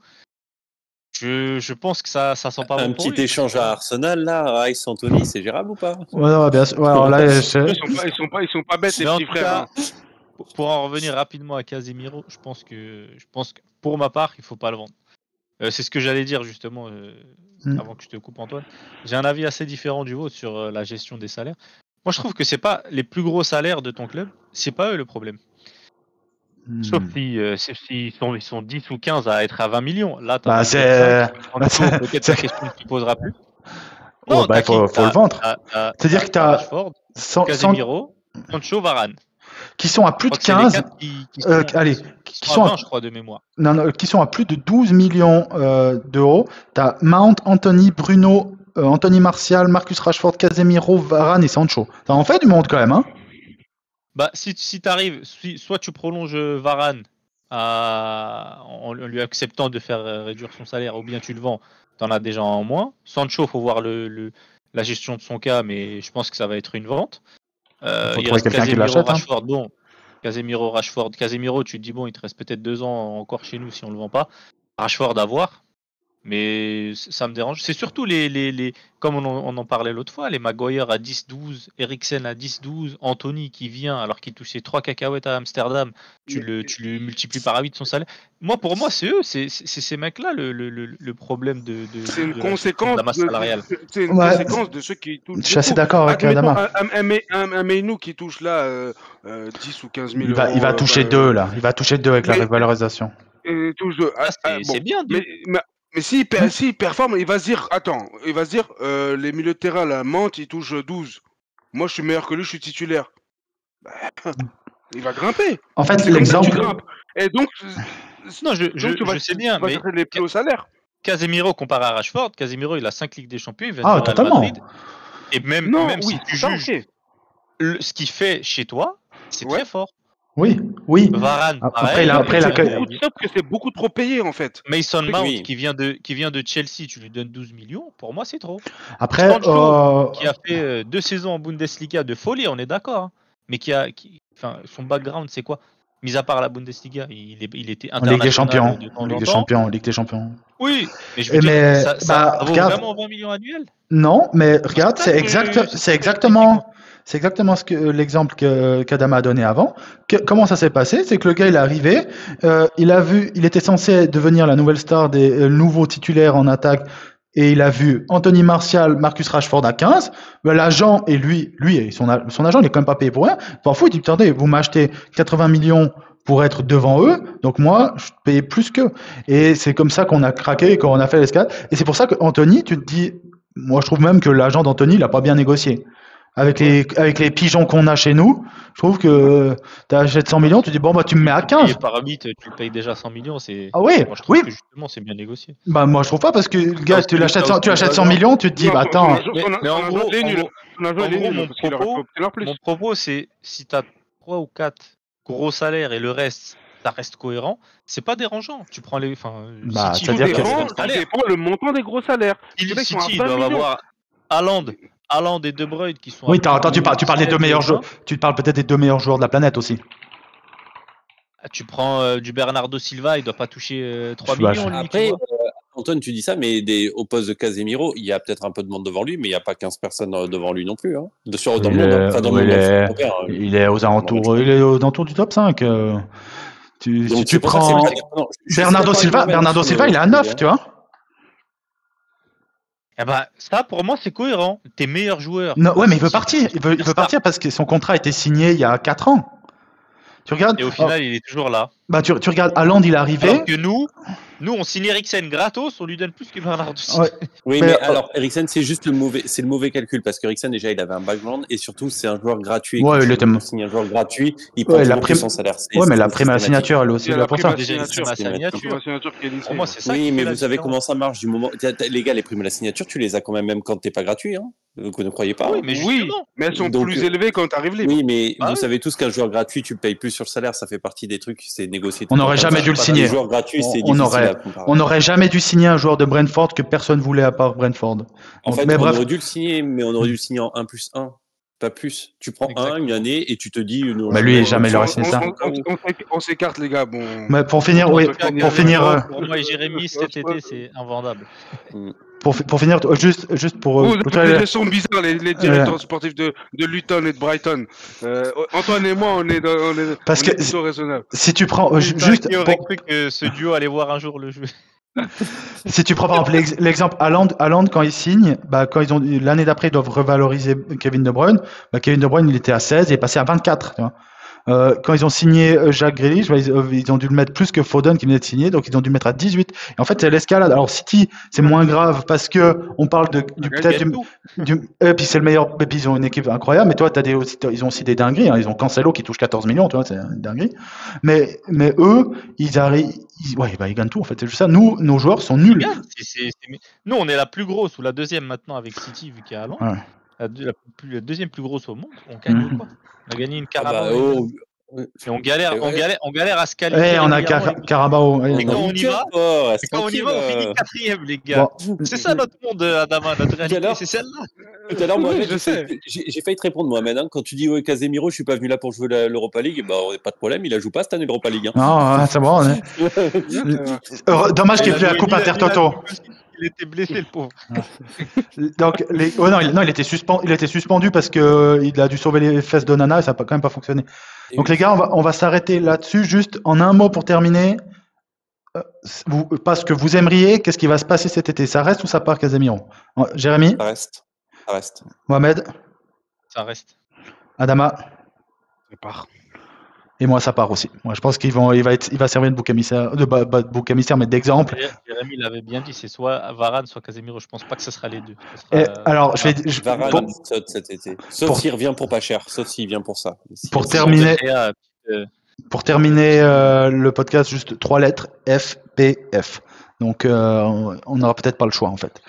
Je pense que ça sent pas bon. Un petit échange à Arsenal là, Rice Anthony, c'est gérable ou pas? Ouais, bien sûr. Ouais, alors là, ils sont pas bêtes les petits frères. Pour en revenir rapidement à Casemiro, je pense que pour ma part, il faut pas le vendre. C'est ce que j'allais dire justement avant que je te coupe, Antoine. J'ai un avis assez différent du vôtre sur la gestion des salaires. Moi, je trouve que c'est pas les plus gros salaires de ton club, c'est pas eux le problème. Sauf si ils sont 10 ou 15 à être à 20 millions. Là, peut-être la question ne se posera plus. Non, il faut le vendre. C'est-à-dire que tu as Rashford, Casemiro, Sancho, Varane. Qui sont à plus de 15. Qui sont à 20, je crois, de mémoire. Non, qui sont à plus de 12 millions d'euros. Tu as Mount, Anthony, Bruno, Anthony Martial, Marcus Rashford, Casemiro, Varane et Sancho. Ça en fait du monde quand même, hein? Bah, si tu arrives, soit tu prolonges Varane en lui acceptant de faire réduire son salaire, ou bien tu le vends, tu en as déjà en moins. Sancho, il faut voir la gestion de son cas, mais je pense que ça va être une vente. Il reste Casemiro, Rashford, bon. Casemiro, Rashford. Casemiro, tu te dis, bon, il te reste peut-être 2 ans encore chez nous si on le vend pas. Rashford à voir. Mais ça me dérange. C'est surtout comme on en parlait l'autre fois, les Maguire à 10-12, Eriksen à 10-12, Anthony qui vient alors qu'il touchait 3 cacahuètes à Amsterdam, tu le multiplies par 8 son salaire. Pour moi, c'est eux, c'est ces mecs-là le problème de la masse salariale. C'est une conséquence de ceux qui touchent. Je suis assez d'accord avec Adama. Un Meinou qui touche là 10 ou 15 000 euros. Il va toucher 2 là. Il va toucher 2 avec la revalorisation. Touche 2. C'est bien. Mais s'il performe, il va se dire, les milieux de terrain, là, Mante, il touche 12. Moi, je suis meilleur que lui, je suis titulaire. Il va grimper. En fait, l'exemple. Et donc, non, je sais bien, mais les plus hauts salaires. Casemiro comparé à Rashford, Casemiro, il a 5 Ligues des Champions, il vient de totalement. Madrid. Et même si tu juges ce qu'il fait chez toi, c'est très fort. Oui. Varane, après, c'est beaucoup trop payé en fait. Mason Mount qui vient de Chelsea, tu lui donnes 12 millions, pour moi c'est trop. Après, Sancho, qui a fait 2 saisons en Bundesliga de folie, on est d'accord, hein, mais son background c'est quoi? Mis à part la Bundesliga, il était international. Ligue des Champions. Oui, mais je veux dire, ça vaut vraiment 20 millions annuels? Non, mais regarde, c'est exactement l'exemple qu'Adama a donné avant. Comment ça s'est passé? C'est que le gars, il est arrivé, il était censé devenir la nouvelle star des nouveaux titulaires en attaque, et il a vu Anthony Martial, Marcus Rashford à 15. L'agent, et lui son agent, il est quand même pas payé pour rien. Parfois, il dit, attendez, vous m'achetez 80 millions pour être devant eux, donc moi, je payais plus qu'eux. Et c'est comme ça qu'on a craqué, quand on a fait l'escalade. Et c'est pour ça qu'Anthony, tu te dis, moi, je trouve même que l'agent d'Anthony, il a pas bien négocié. Avec les pigeons qu'on a chez nous, je trouve que tu achètes 100 millions, tu dis bon bah tu me mets à 15. Et par 8, tu payes déjà 100 millions, Ah oui, moi, je trouve que justement c'est bien négocié. Bah moi je trouve pas parce que le gars tu achètes 100 millions, tu te dis bah attends. Mais en gros, mon propos c'est si tu as 3 ou 4 gros salaires et le reste ça reste cohérent, c'est pas dérangeant. Tu prends les c'est-à-dire que dépend le montant des gros salaires. City doivent avoir Haaland et De Bruyne qui sont. Oui, attends, tu parles des 2 meilleurs joueurs. Tu parles peut-être des 2 meilleurs joueurs de la planète aussi. Tu prends du Bernardo Silva, il doit pas toucher 3 millions. Après, Antoine, tu dis ça, mais au poste de Casemiro, il y a peut-être un peu de monde devant lui, mais il n'y a pas 15 personnes devant lui non plus. Hein. Il est aux alentours du top 5. Si tu prends Bernardo Silva, il est à 9, tu vois. Eh ben, ça, pour moi, c'est cohérent. Tes meilleurs joueurs. Non, ouais, mais il veut partir. Il veut partir parce que son contrat a été signé il y a 4 ans. Tu regardes. Et au final, il est toujours là. Bah, tu regardes, Haaland, il est arrivé. Alors que nous, on signe Eriksen gratos, on lui donne plus que Bernardo Silva. Ouais. Oui, mais alors, Eriksen, c'est juste le mauvais calcul, parce qu'Eriksen, déjà, il avait un background, et surtout, c'est un joueur gratuit. Ouais, Quand il était. tu signes un joueur gratuit, il prend toujours plus son salaire. Ouais, mais la prime à la signature, elle est aussi là pour ça. Déjà, la prime à la signature. Pour moi, c'est ça. Oui, mais vous savez comment ça marche du moment. Les gars, les primes à la signature, tu les as quand même quand t'es pas gratuit, hein. Vous ne croyez pas? Oui, mais elles sont plus élevées quand t'arrives libre. Oui, mais vous savez tous qu'un joueur gratuit, tu le payes plus sur le salaire, ça fait partie des trucs, c'est négocié. On n'aurait jamais dû le signer. Un joueur gratuit, c'est difficile à comparer. On n'aurait jamais dû signer un joueur de Brentford que personne voulait à part Brentford. En fait, on aurait dû le signer, mais on aurait dû le signer en 1+1. Pas plus. Tu prends une année et tu te dis. Bah lui, jamais il aurait signé ça. On s'écarte, les gars. Bon. Mais pour finir, pour finir. Pour moi et Jérémy, cet été, c'est invendable. Pour finir, juste pour. Les sont bizarres, les directeurs sportifs de Luton et de Brighton. Antoine et moi, on est plutôt raisonnables. Si tu prends juste. Qui aurait cru que ce duo allait voir un jour le jeu. Si tu prends par exemple l'exemple Haaland quand il signe, quand ils ont l'année d'après ils doivent revaloriser Kevin De Bruyne, Kevin De Bruyne il était à 16 et est passé à 24. Tu vois. Quand ils ont signé Jack Grealish, ils ont dû le mettre plus que Foden qui venait de signer, donc ils ont dû le mettre à 18. Et en fait, c'est l'escalade. Alors City, c'est moins grave parce que on parle et puis c'est le meilleur. Et puis ils ont une équipe incroyable. Mais toi, ils ont aussi des dingueries. Hein. Ils ont Cancelo qui touche 14 millions, tu vois, c'est une dinguerie. Mais eux, ils arrivent. Ils gagnent tout en fait. C'est juste ça. Nous, nos joueurs sont nuls. Nous, on est la plus grosse ou la deuxième maintenant avec City vu qu'il y a Haaland. Ouais. La deuxième plus grosse au monde. On gagne quoi? On a gagné une Carabao. Et on galère à se qualifier. On a Carabao. Et quand on y va, on finit 4e, les gars. Bon. C'est ça notre monde, Adama, notre réalité, c'est celle-là. Tout à l'heure, Mohamed, j'ai failli te répondre, Mohamed. Hein, quand tu dis Casemiro, je suis pas venu là pour jouer l'Europa League, pas de problème, il la joue pas cette année l'Europa League. Hein. Non, c'est bon. Dommage qu'il ait fait la Coupe Intertoto. Il était blessé, le pauvre. Donc, il était suspendu parce que il a dû sauver les fesses d'Onana et ça n'a quand même pas fonctionné. Donc les gars, on va s'arrêter là-dessus. Juste en un mot pour terminer, parce que vous aimeriez, qu'est-ce qui va se passer cet été? Ça reste ou ça part, Casemiro? Jérémy? Ça reste. Mohamed? Ça reste. Adama? Ça part. Et moi, ça part aussi. Moi, je pense qu'il va servir de bouc émissaire, mais d'exemple. Jérémy l'avait bien dit, c'est soit Varane, soit Casemiro. Je pense pas que ce sera les deux. Alors, Varane saute cet été. Sauf s'il revient pour pas cher. Sauf s'il vient pour ça. Pour terminer le podcast, juste 3 lettres, FPF. Donc, on n'aura peut-être pas le choix, en fait.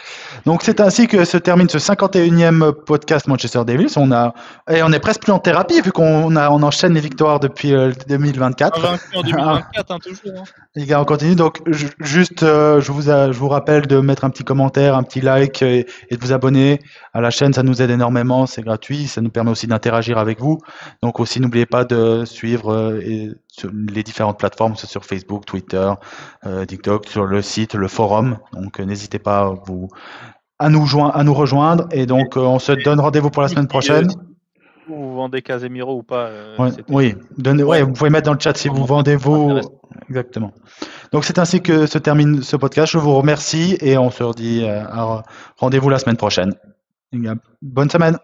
Donc, c'est ainsi que se termine ce 51e podcast Manchester Devils. On est presque plus en thérapie, vu qu'on enchaîne les victoires depuis 2024. En 2024, toujours. Hein. Les gars, on continue. Donc, je vous rappelle de mettre un petit commentaire, un petit like et de vous abonner à la chaîne. Ça nous aide énormément. C'est gratuit. Ça nous permet aussi d'interagir avec vous. Donc, aussi, n'oubliez pas de suivre sur les différentes plateformes, sur Facebook, Twitter, TikTok, sur le site, le forum. Donc, n'hésitez pas à nous rejoindre. Et donc, on se donne rendez-vous pour la semaine prochaine. Vous vendez Casemiro ou pas Oui, vous pouvez mettre dans le chat si vous vendez Exactement. Donc, c'est ainsi que se termine ce podcast. Je vous remercie et on se dit rendez-vous la semaine prochaine. Bonne semaine.